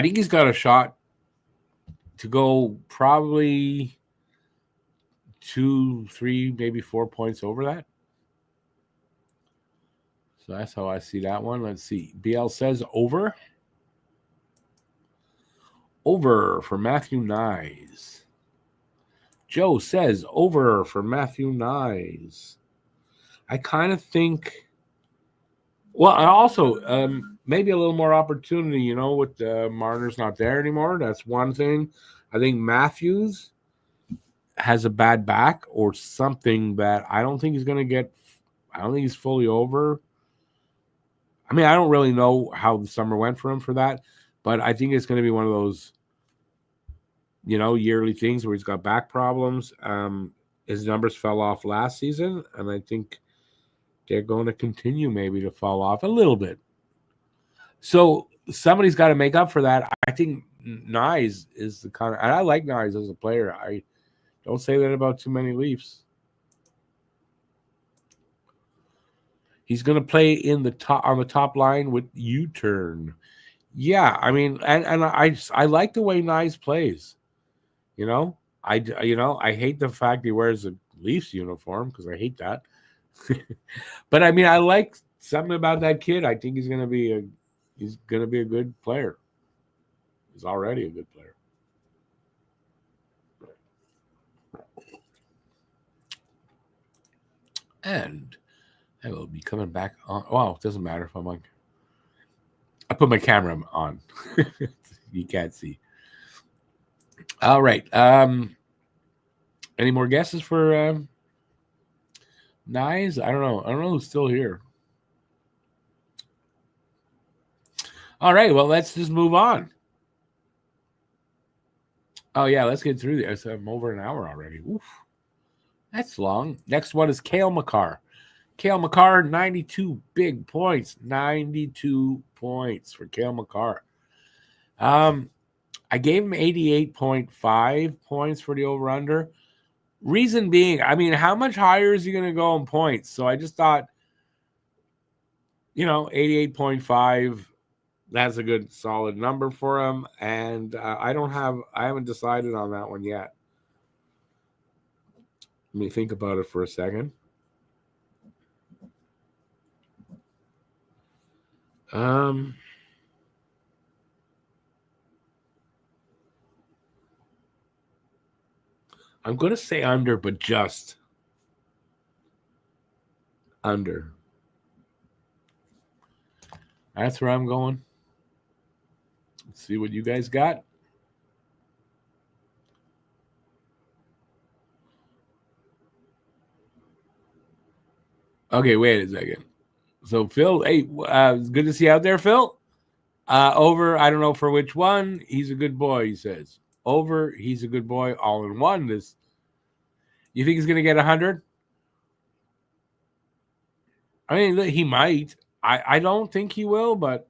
think he's got a shot to go probably 2, 3, maybe 4 points over that. So that's how I see that one. Let's see. BL says over. Over for Matthew Nyes. Joe says over for Matthew Nyes. I kind of think. Well, I also maybe a little more opportunity, with Marner's not there anymore. That's one thing. I think Matthews has a bad back or something that I don't think he's going to get. I don't think he's fully over. I mean, I don't really know how the summer went for him for that, but I think it's going to be one of those yearly things where he's got back problems. His numbers fell off last season, and I think they're going to continue maybe to fall off a little bit. So somebody's got to make up for that. I think Nyes is the kind of, and I like Nyes as a player. I don't say that about too many Leafs. He's going to play in the top on the top line with U-turn. Yeah, I mean, and I like the way Nyes plays. I hate the fact he wears a Leafs uniform because I hate that. But I mean, I like something about that kid. I think he's gonna be a good player. He's already a good player. And I will be coming back on. Wow, it doesn't matter if I'm on. I put my camera on. You can't see. All right. Any more guesses for Nyes? I don't know. I don't know who's still here. All right. Well, let's just move on. Oh, yeah. Let's get through this. I'm over an hour already. Oof. That's long. Next one is Cale Makar. Cale Makar, 92 big points. 92 points for Cale Makar. I gave him 88.5 points for the over-under. Reason being, I mean, how much higher is he going to go in points? So I just thought, 88.5, that's a good solid number for him. And I haven't decided on that one yet. Let me think about it for a second. I'm going to say under, but just under. That's where I'm going. Let's see what you guys got. Okay, wait a second. So Phil, hey, good to see you out there, Phil. Over, I don't know for which one. He's a good boy, he says. Over, he's a good boy. All in one. You think he's going to get 100? I mean, he might. I don't think he will, but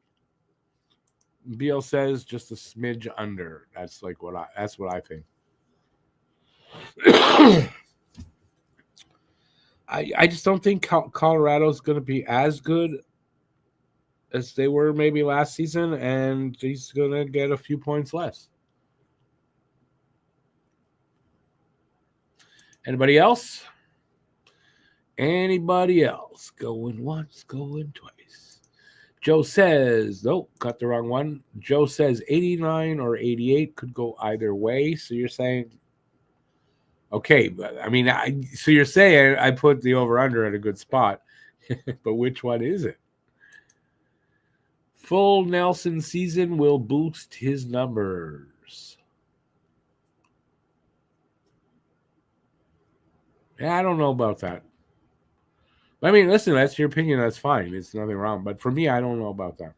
Beal says just a smidge under. That's what I think. I just don't think Colorado's going to be as good as they were maybe last season, and he's going to get a few points less. Anybody else? Anybody else? Going once, going twice. Joe says, nope, got the wrong one. Joe says 89 or 88 could go either way. So you're saying, okay, but I mean, so you're saying I put the over-under at a good spot, but which one is it? Full Nelson season will boost his numbers. Yeah, I don't know about that. I mean, listen, that's your opinion. That's fine. It's nothing wrong. But for me, I don't know about that.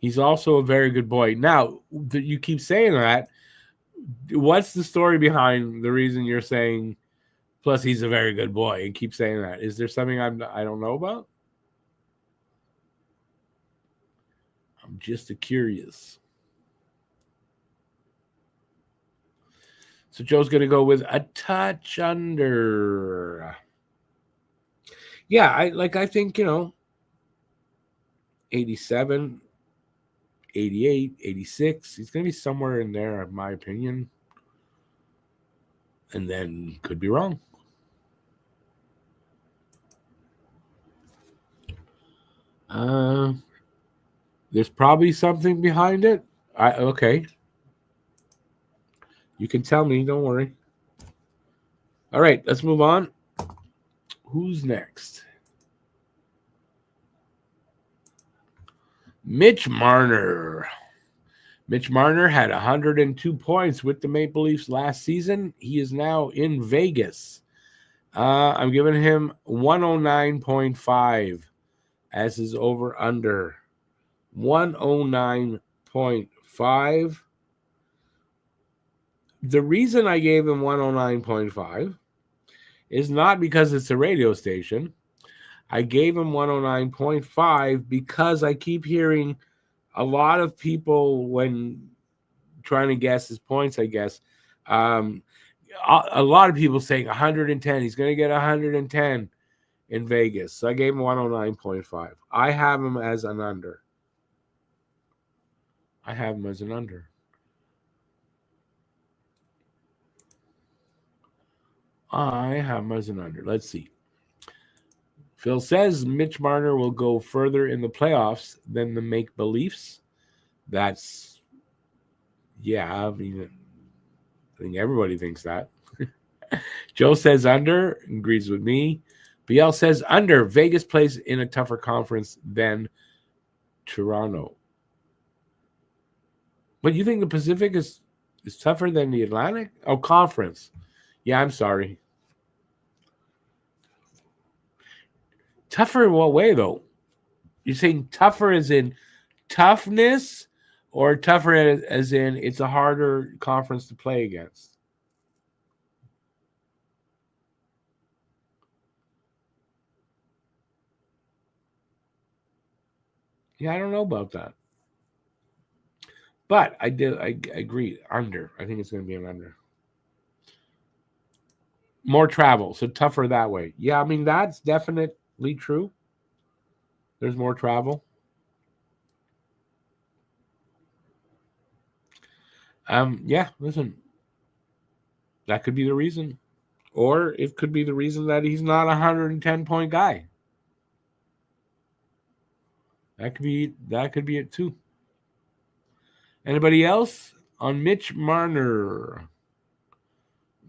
He's also a very good boy. Now, you keep saying that. What's the story behind the reason you're saying, plus he's a very good boy, and keep saying that? Is there something I don't know about? I'm just curious. So Joe's going to go with a touch under. Yeah, I think, 87, 88, 86. He's going to be somewhere in there, in my opinion. And then could be wrong. There's probably something behind it. Okay. You can tell me. Don't worry. All right, let's move on. Who's next? Mitch Marner. Mitch Marner had 102 points with the Maple Leafs last season. He is now in Vegas. I'm giving him 109.5 as his over-under. 109.5. The reason I gave him 109.5 is not because it's a radio station. I gave him 109.5 because I keep hearing a lot of people when trying to guess his points, I guess. A lot of people saying 110. He's going to get 110 in Vegas. So I gave him 109.5. I have him as an under. I have him as an under. Let's see. Phil says Mitch Marner will go further in the playoffs than the make-beliefs. That's, yeah, I mean, I think everybody thinks that. Joe says under, agrees with me. BL says under. Vegas plays in a tougher conference than Toronto. But you think the Pacific is tougher than the Atlantic? Oh, conference. Yeah, I'm sorry. Tougher in what way, though? You're saying tougher as in toughness, or tougher as in it's a harder conference to play against? Yeah, I don't know about that. But I agree. Under. I think it's going to be an under. More travel, so tougher that way. Yeah, I mean, that's definitely true. There's more travel. Yeah, listen. That could be the reason. Or it could be the reason that he's not a 110-point guy. That could be it too. Anybody else on Mitch Marner?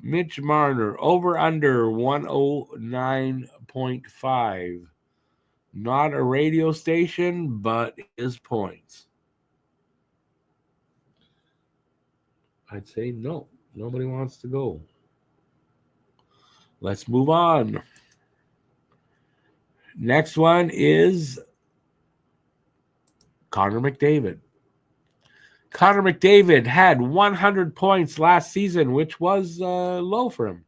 Mitch Marner over under 109.5. Not a radio station, but his points. I'd say no. Nobody wants to go. Let's move on. Next one is Connor McDavid. Connor McDavid had 100 points last season, which was low for him.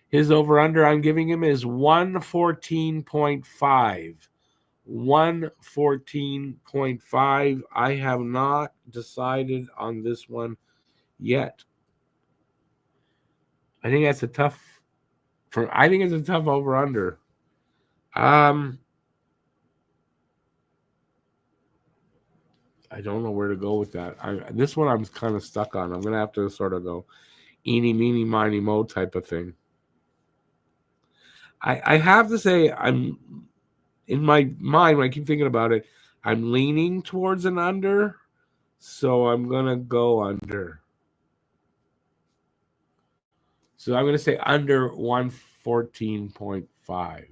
His over-under I'm giving him is 114.5. 114.5. I have not decided on this one yet. I think it's a tough over-under. I don't know where to go with that. This one I'm kind of stuck on. I'm going to have to sort of go eeny, meeny, miny, mo type of thing. I have to say, I'm in my mind, when I keep thinking about it, I'm leaning towards an under, so I'm going to go under. So I'm going to say under 114.5.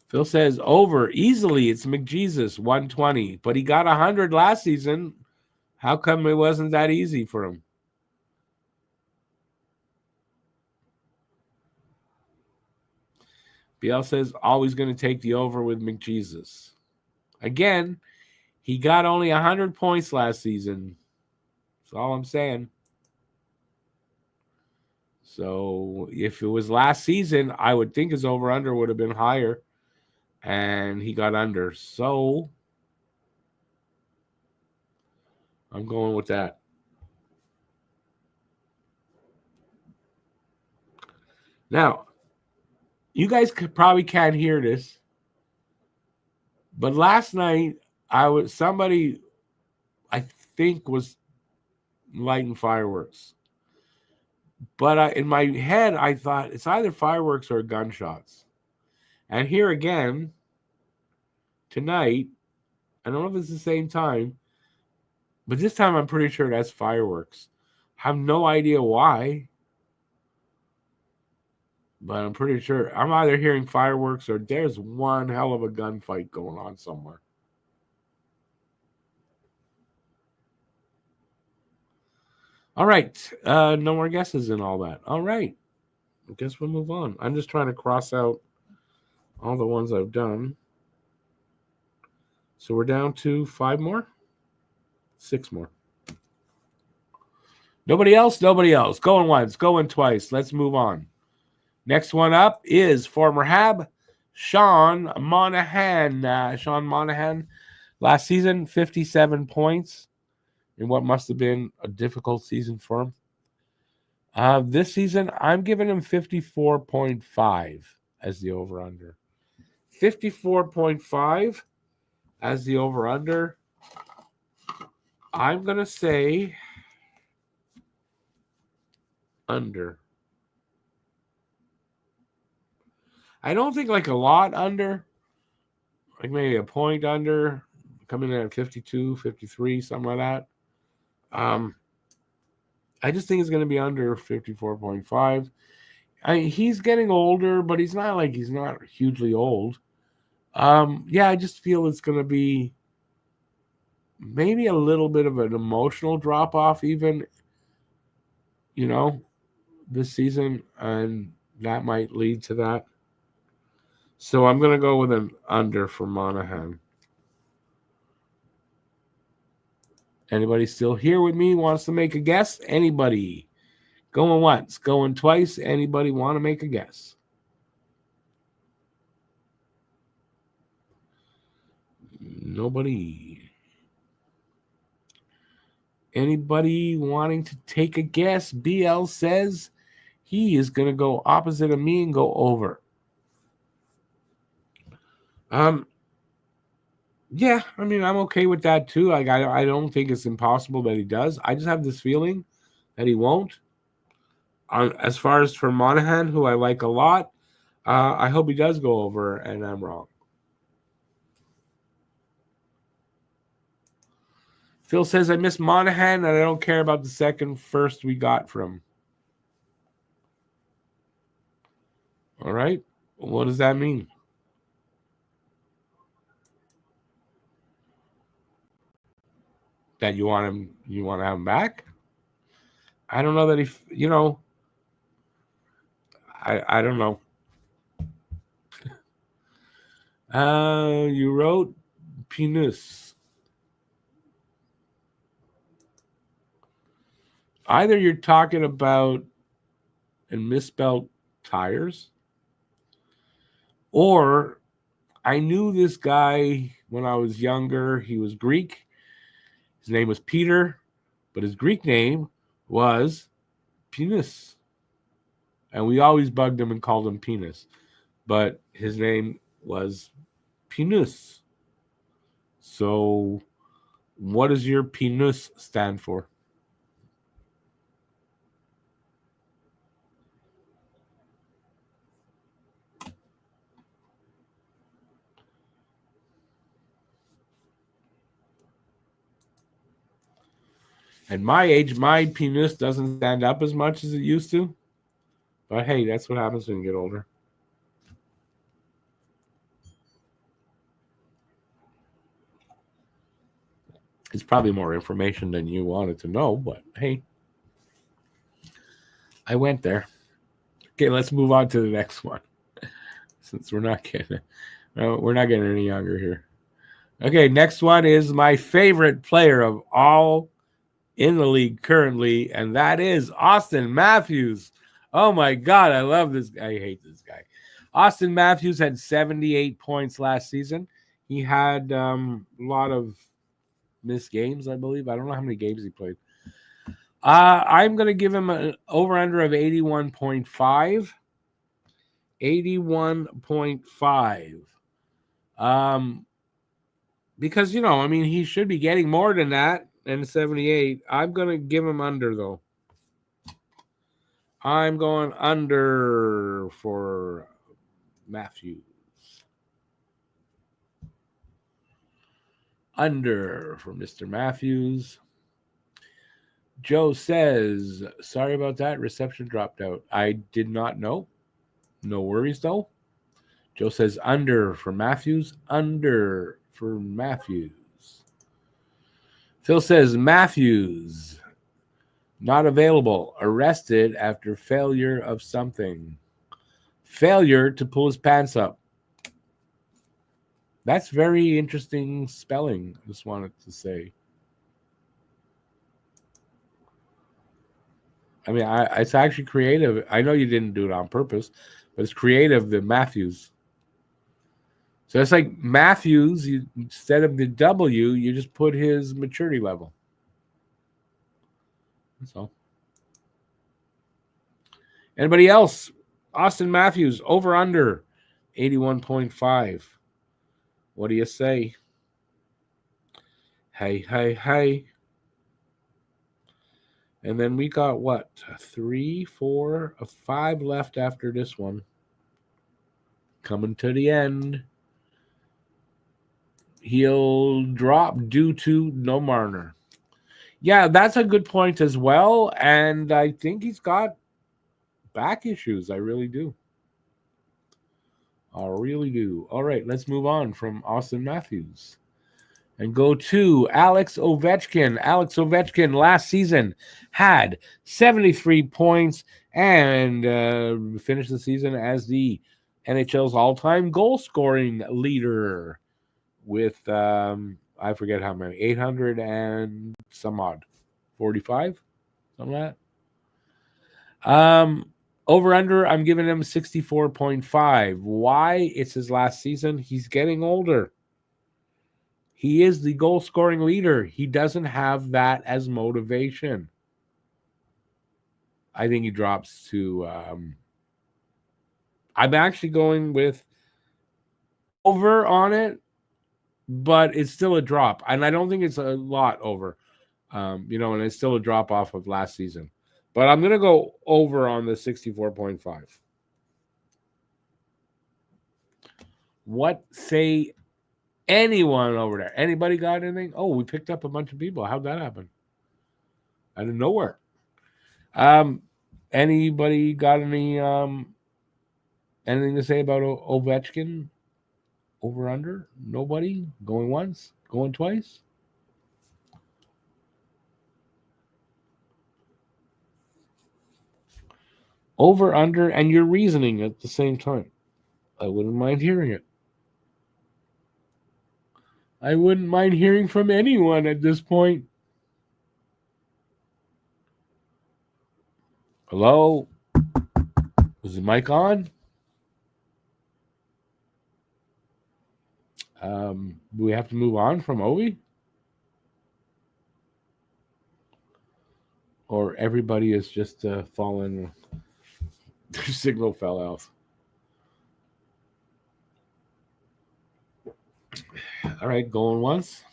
Phil says over easily. It's McJesus 120, but he got 100 last season. How come it wasn't that easy for him? BL says always going to take the over with McJesus. Again, he got only 100 points last season. That's all I'm saying. So if it was last season, I would think his over-under would have been higher. And he got under. So I'm going with that. Now, you guys probably can't hear this, but last night somebody I think was lighting fireworks. But in my head, I thought it's either fireworks or gunshots. And here again, tonight, I don't know if it's the same time, but this time I'm pretty sure that's fireworks. I have no idea why, but I'm pretty sure I'm either hearing fireworks or there's one hell of a gunfight going on somewhere. All right. No more guesses and all that. All right. I guess we'll move on. I'm just trying to cross out all the ones I've done. So we're down to 5 more. 6 more. Nobody else? Nobody else. Going once, going twice. Let's move on. Next one up is former Hab, Sean Monahan. Sean Monahan, last season, 57 points in what must have been a difficult season for him. This season, I'm giving him 54.5 as the over-under. 54.5 as the over-under. I'm going to say under. I don't think like a lot under. Like maybe a point under. Coming in at 52, 53, something like that. I just think it's going to be under 54.5. He's getting older, but he's not hugely old. I just feel it's going to be maybe a little bit of an emotional drop-off even, this season, and that might lead to that. So I'm going to go with an under for Monahan. Anybody still here with me wants to make a guess? Anybody? Going once, going twice. Anybody want to make a guess? Nobody. Anybody wanting to take a guess? BL says he is going to go opposite of me and go over. Yeah, I mean, I'm okay with that too. Like, I don't think it's impossible that he does. I just have this feeling that he won't. As far as for Monahan, who I like a lot, I hope he does go over, and I'm wrong. Phil says, I miss Monahan, and I don't care about the second first we got from. All right. What does that mean? That you want to have him back? I don't know that I don't know. You wrote penis. Either you're talking about and misspelled tires, or I knew this guy when I was younger. He was Greek. His name was Peter, but his Greek name was Penis. And we always bugged him and called him Penis. But his name was Penis. So what does your Penis stand for? At my age, my penis doesn't stand up as much as it used to. But hey, that's what happens when you get older. It's probably more information than you wanted to know, but hey, I went there. Okay, let's move on to the next one. Since we're not getting any younger here. Okay, next one is my favorite player of all in the league currently, and that is Austin Matthews. Oh my God, I love this guy. I hate this guy. Austin Matthews had 78 points last season. He had a lot of missed games, I believe. I don't know how many games he played. I'm going to give him an over-under of 81.5. 81.5. Because, he should be getting more than that than 78. I'm going to give him under, though. I'm going under for Matthews. Under for Mr. Matthews. Joe says, sorry about that. Reception dropped out. I did not know. No worries, though. Joe says under for Matthews. Under for Matthews. Phil says Matthews not available. Arrested after failure of something. Failure to pull his pants up. That's very interesting spelling, I just wanted to say. I mean, it's actually creative. I know you didn't do it on purpose, but it's creative, the Matthews. So it's like Matthews, instead of the W, you just put his maturity level. That's all. Anybody else? Austin Matthews, over under 81.5. What do you say? Hey. And then we got what? 3, 4, 5 left after this one. Coming to the end. He'll drop due to no Marner. Yeah, that's a good point as well. And I think he's got back issues. I really do. All right, let's move on from Austin Matthews and go to Alex Ovechkin. Alex Ovechkin last season had 73 points and finished the season as the NHL's all-time goal-scoring leader with, I forget how many, 800 and some odd, 45, something like that. Over under, I'm giving him 64.5. Why? It's his last season. He's getting older. He is the goal scoring leader. He doesn't have that as motivation. I think he drops to. I'm actually going with over on it, but it's still a drop. And I don't think it's a lot over, and it's still a drop off of last season. But I'm going to go over on the 64.5. What say anyone over there? Anybody got anything? Oh, we picked up a bunch of people. How'd that happen? Out of nowhere. Anybody got anything to say about Ovechkin? Over under? Nobody? Going once? Going twice? Over, under, and your reasoning at the same time. I wouldn't mind hearing it. I wouldn't mind hearing from anyone at this point. Hello? Is the mic on? Do we have to move on from Ovi? Or everybody is just fallen. Their signal fell off. All right, going once.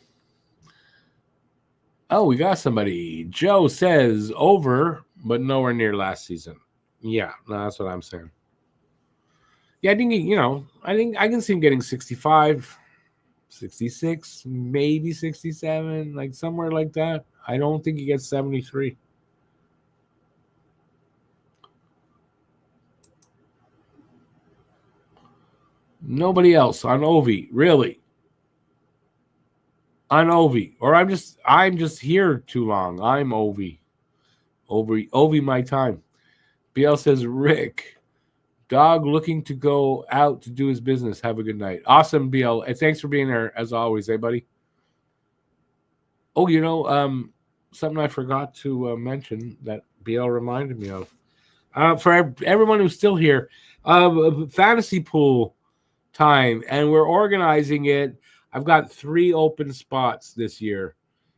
Oh, we got somebody. Joe says over, but nowhere near last season. Yeah, no, that's what I'm saying. Yeah, I think, I think I can see him getting 65, 66, maybe 67, like somewhere like that. I don't think he gets 73. Nobody else on Ovi, really. On Ovi, or I'm just here too long. I'm Ovi. Ovi my time. BL says, Rick, dog looking to go out to do his business. Have a good night. Awesome, BL. And thanks for being there as always, hey buddy. Oh, something I forgot to mention that BL reminded me of. For everyone who's still here, fantasy pool time, and we're organizing it. I've got 3 open spots this year.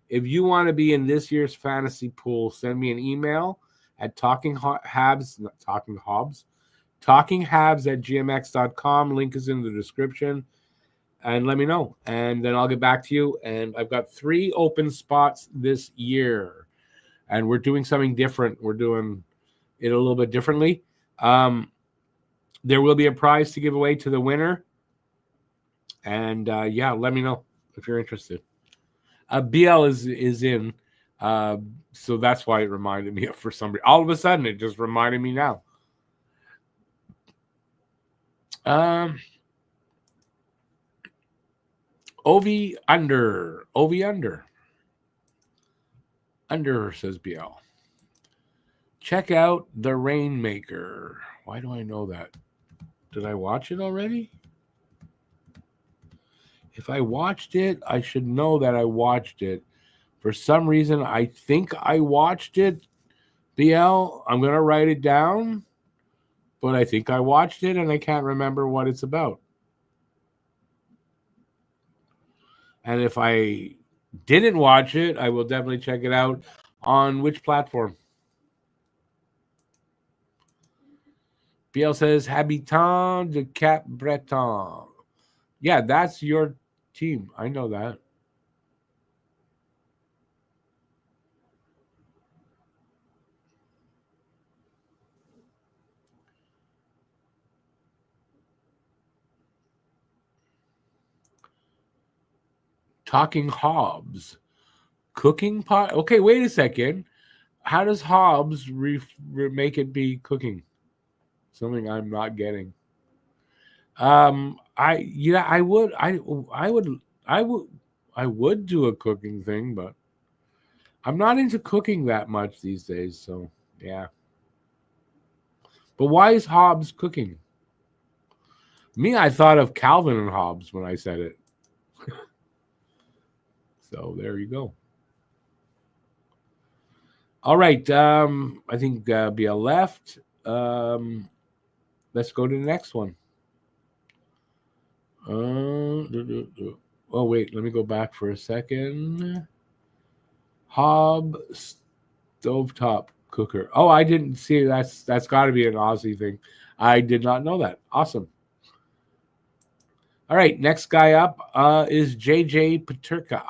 If you want to be in this year's fantasy pool, send me an email at talkinghabs at gmx.com. Link is in the description. And let me know. And then I'll get back to you. And I've got 3 open spots this year. And we're doing something different. We're doing it a little bit differently. There will be a prize to give away to the winner. And let me know if you're interested. BL is in, so that's why it reminded me of for somebody. All of a sudden, it just reminded me now. Ovi under. Under, says BL. Check out The Rainmaker. Why do I know that? Did I watch it already? If I watched it, I should know that I watched it. For some reason, I think I watched it BL, I'm going to write it down, but I think I watched it and I can't remember what it's about. And if I didn't watch it, I will definitely check it out. On which platform? BL says Habitant de Cap Breton. Yeah, that's your team. I know that. Talking Hobbs. Cooking pot? Okay, wait a second. How does Hobbs make it be cooking? Something I'm not getting. I would I would do a cooking thing, but I'm not into cooking that much these days, so yeah. But why is Hobbs cooking? Me, I thought of Calvin and Hobbes when I said it. So there you go. All right. I think BL left. Let's go to the next one. Oh, wait. Let me go back for a second. Hob stovetop cooker. Oh, I didn't see that's got to be an Aussie thing. I did not know that. Awesome. All right, next guy up is JJ Peterka.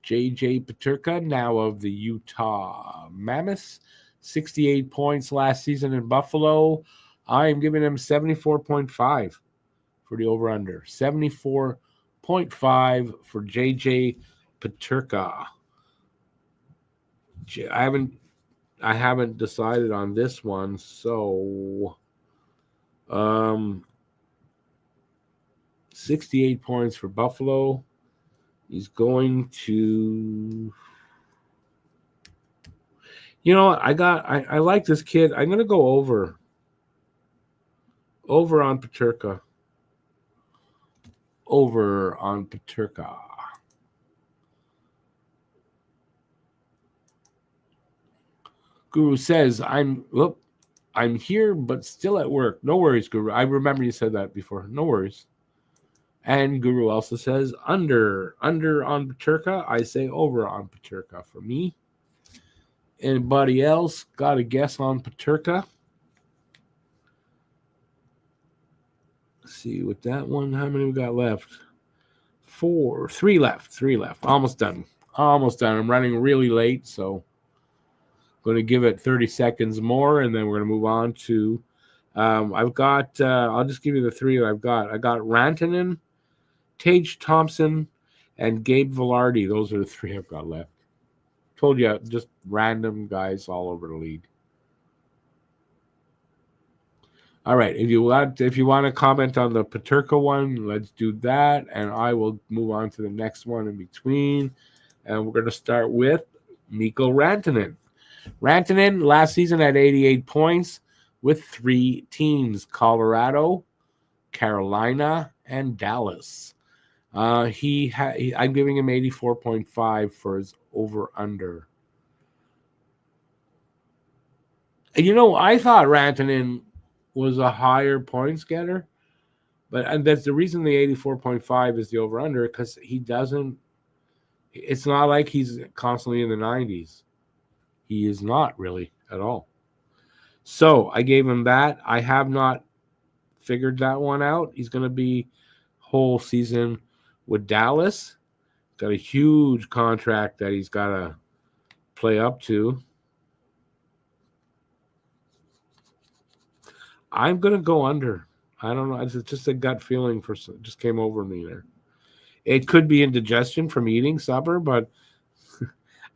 JJ Peterka, now of the Utah Mammoths, 68 points last season in Buffalo. I am giving him 74.5 for the over-under. 74.5 for JJ Peterka. I haven't decided on this one, so 68 points for Buffalo. He's going to, you know, I like this kid. I'm going to go over on Peterka. Over on Peterka. Guru says, I'm here, but still at work. No worries, Guru. I remember you said that before. No worries. And Guru also says, under on Peterka. I say over on Peterka for me. Anybody else got a guess on Peterka? Let's see, with that one, how many we got left? 3 left. Almost done. I'm running really late, so going to give it 30 seconds more, and then we're going to move on to. I've got. I'll just give you the 3 I've got. I got Rantanen, Tage Thompson, and Gabe Velarde. Those are the 3 I've got left. Told you, just random guys all over the league. All right, if you want to comment on the Peterka one, let's do that, and I will move on to the next one in between. And we're going to start with Mikko Rantanen. Rantanen last season had 88 points with 3 teams: Colorado, Carolina, and Dallas. I'm giving him 84.5 for his over/under. You know, I thought Rantanen was a higher points getter, and that's the reason the 84.5 is the over/under, because he doesn't. It's not like he's constantly in the 90s. He is not really at all. So I gave him that. I have not figured that one out. He's going to be whole season with Dallas. Got a huge contract that he's got to play up to. I'm going to go under. I don't know. It's just a gut feeling just came over me there. It could be indigestion from eating supper, but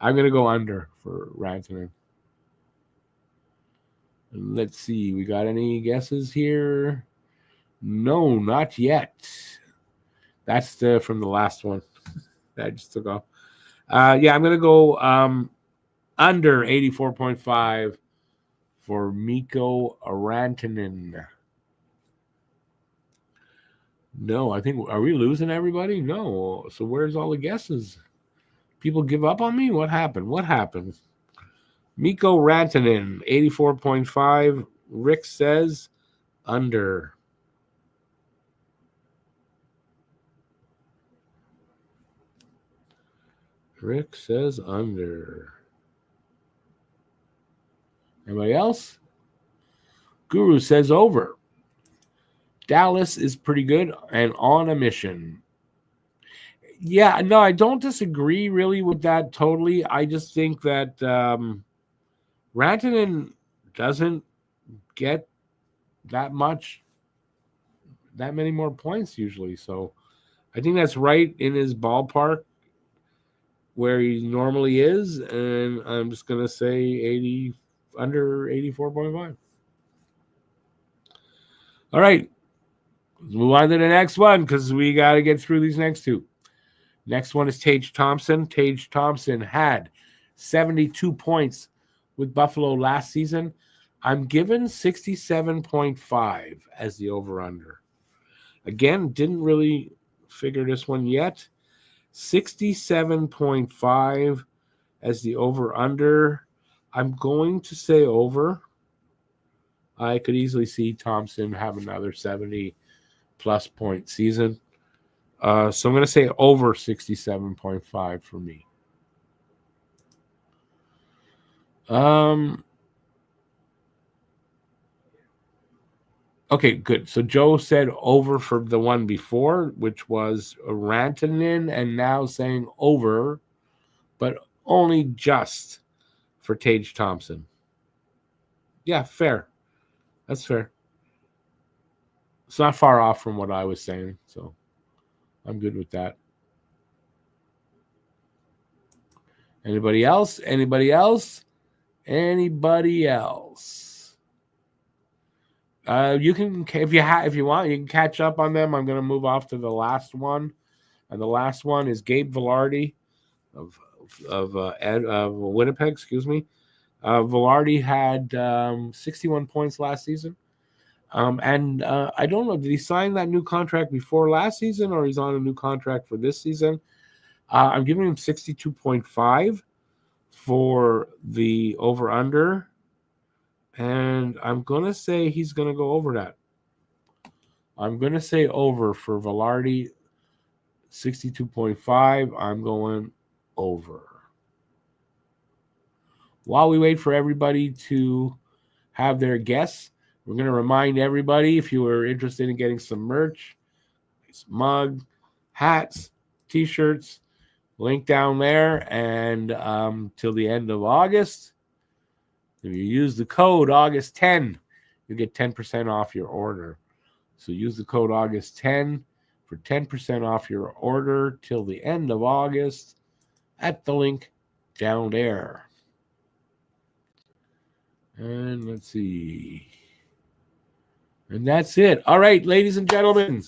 I'm going to go under for Rantanen. Let's see. We got any guesses here? No, not yet. That's from the last one that I just took off. Yeah, I'm going to go under 84.5 for Mikko Rantanen. No, I think, are we losing everybody? No. So where's all the guesses? People give up on me? What happened? Mikko Rantanen, 84.5. Rick says under. Rick says under. Anybody else? Guru says over. Dallas is pretty good and on a mission. Yeah, no, I don't disagree really with that totally. I just think that Rantanen doesn't get that many more points usually. So I think that's right in his ballpark where he normally is. And I'm just going to say under 84.5. All right. Let's move on to the next one because we got to get through these next two. Next one is Tage Thompson. Tage Thompson had 72 points with Buffalo last season. I'm given 67.5 as the over-under. Again, didn't really figure this one yet. 67.5 as the over-under. I'm going to say over. I could easily see Thompson have another 70-plus point season. So I'm going to say over 67.5 for me. Okay, good. So Joe said over for the one before, which was Rantanen, and now saying over, but only just for Tage Thompson. Yeah, fair. That's fair. It's not far off from what I was saying, so I'm good with that. Anybody else? Anybody else? Anybody else? You can, if you want, you can catch up on them. I'm going to move off to the last one, and the last one is Gabe Vilardi of Winnipeg. Excuse me. Vilardi had 61 points last season. And I don't know, did he sign that new contract before last season or he's on a new contract for this season? I'm giving him 62.5 for the over-under. And I'm going to say he's going to go over that. I'm going to say over for Vilardi, 62.5. I'm going over. While we wait for everybody to have their guess, we're going to remind everybody, if you are interested in getting some merch, some mug, hats, T-shirts, link down there. And till the end of August, if you use the code August10, you get 10% off your order. So use the code August10 for 10% off your order till the end of August at the link down there. And let's see. And that's it. All right, ladies and gentlemen,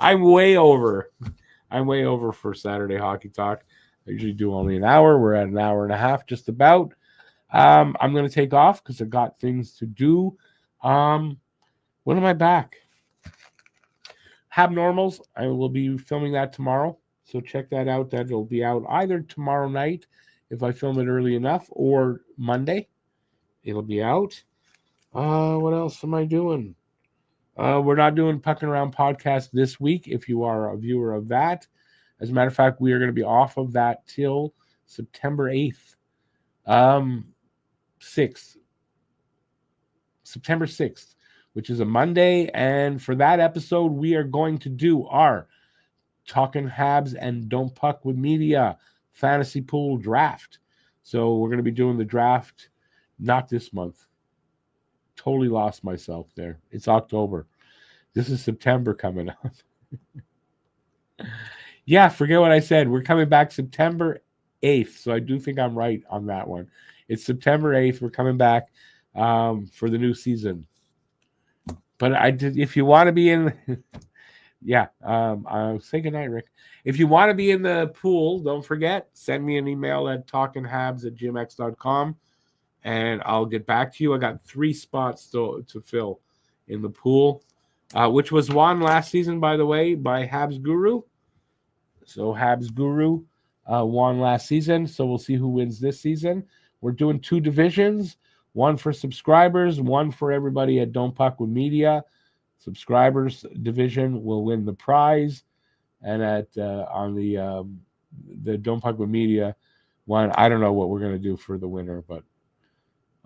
I'm way over. I'm way over for Saturday Hockey Talk. I usually do only an hour. We're at an hour and a half, just about. I'm going to take off because I've got things to do. When am I back? Habnormals. I will be filming that tomorrow. So check that out. That will be out either tomorrow night if I film it early enough or Monday. It'll be out. What else am I doing? We're not doing Pucking Around podcast this week if you are a viewer of that. As a matter of fact, we are going to be off of that till September 8th. 6th. September 6th, which is a Monday. And for that episode, we are going to do our Talking Habs and Don't Puck with Media fantasy pool draft. So we're going to be doing the draft not this month. Totally lost myself there. It's October. This is September coming up. Yeah, forget what I said. We're coming back September 8th. So I do think I'm right on that one. It's September 8th. We're coming back for the new season. But if you want to be in, yeah, I'll say goodnight, Rick. If you want to be in the pool, don't forget, send me an email at talkinghabs@gmx.com. And I'll get back to you. I got 3 spots to fill in the pool, which was won last season, by the way, by Habs Guru. So Habs Guru won last season. So we'll see who wins this season. We're doing 2 divisions, one for subscribers, one for everybody at Don't Puck with Media. Subscribers division will win the prize, and on the Don't Puck with Media one, I don't know what we're going to do for the winner, but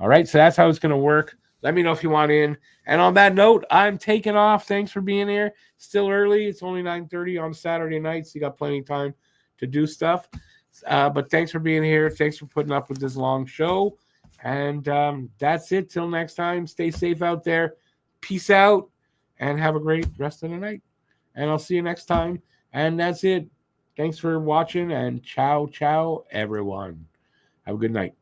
all right, so that's how it's going to work. Let me know if you want in. And on that note, I'm taking off. Thanks for being here. Still early. It's only 9:30 on Saturday night, so you got plenty of time to do stuff. But thanks for being here. Thanks for putting up with this long show. And that's it. Till next time, stay safe out there. Peace out, and have a great rest of the night. And I'll see you next time. And that's it. Thanks for watching, and ciao, ciao, everyone. Have a good night.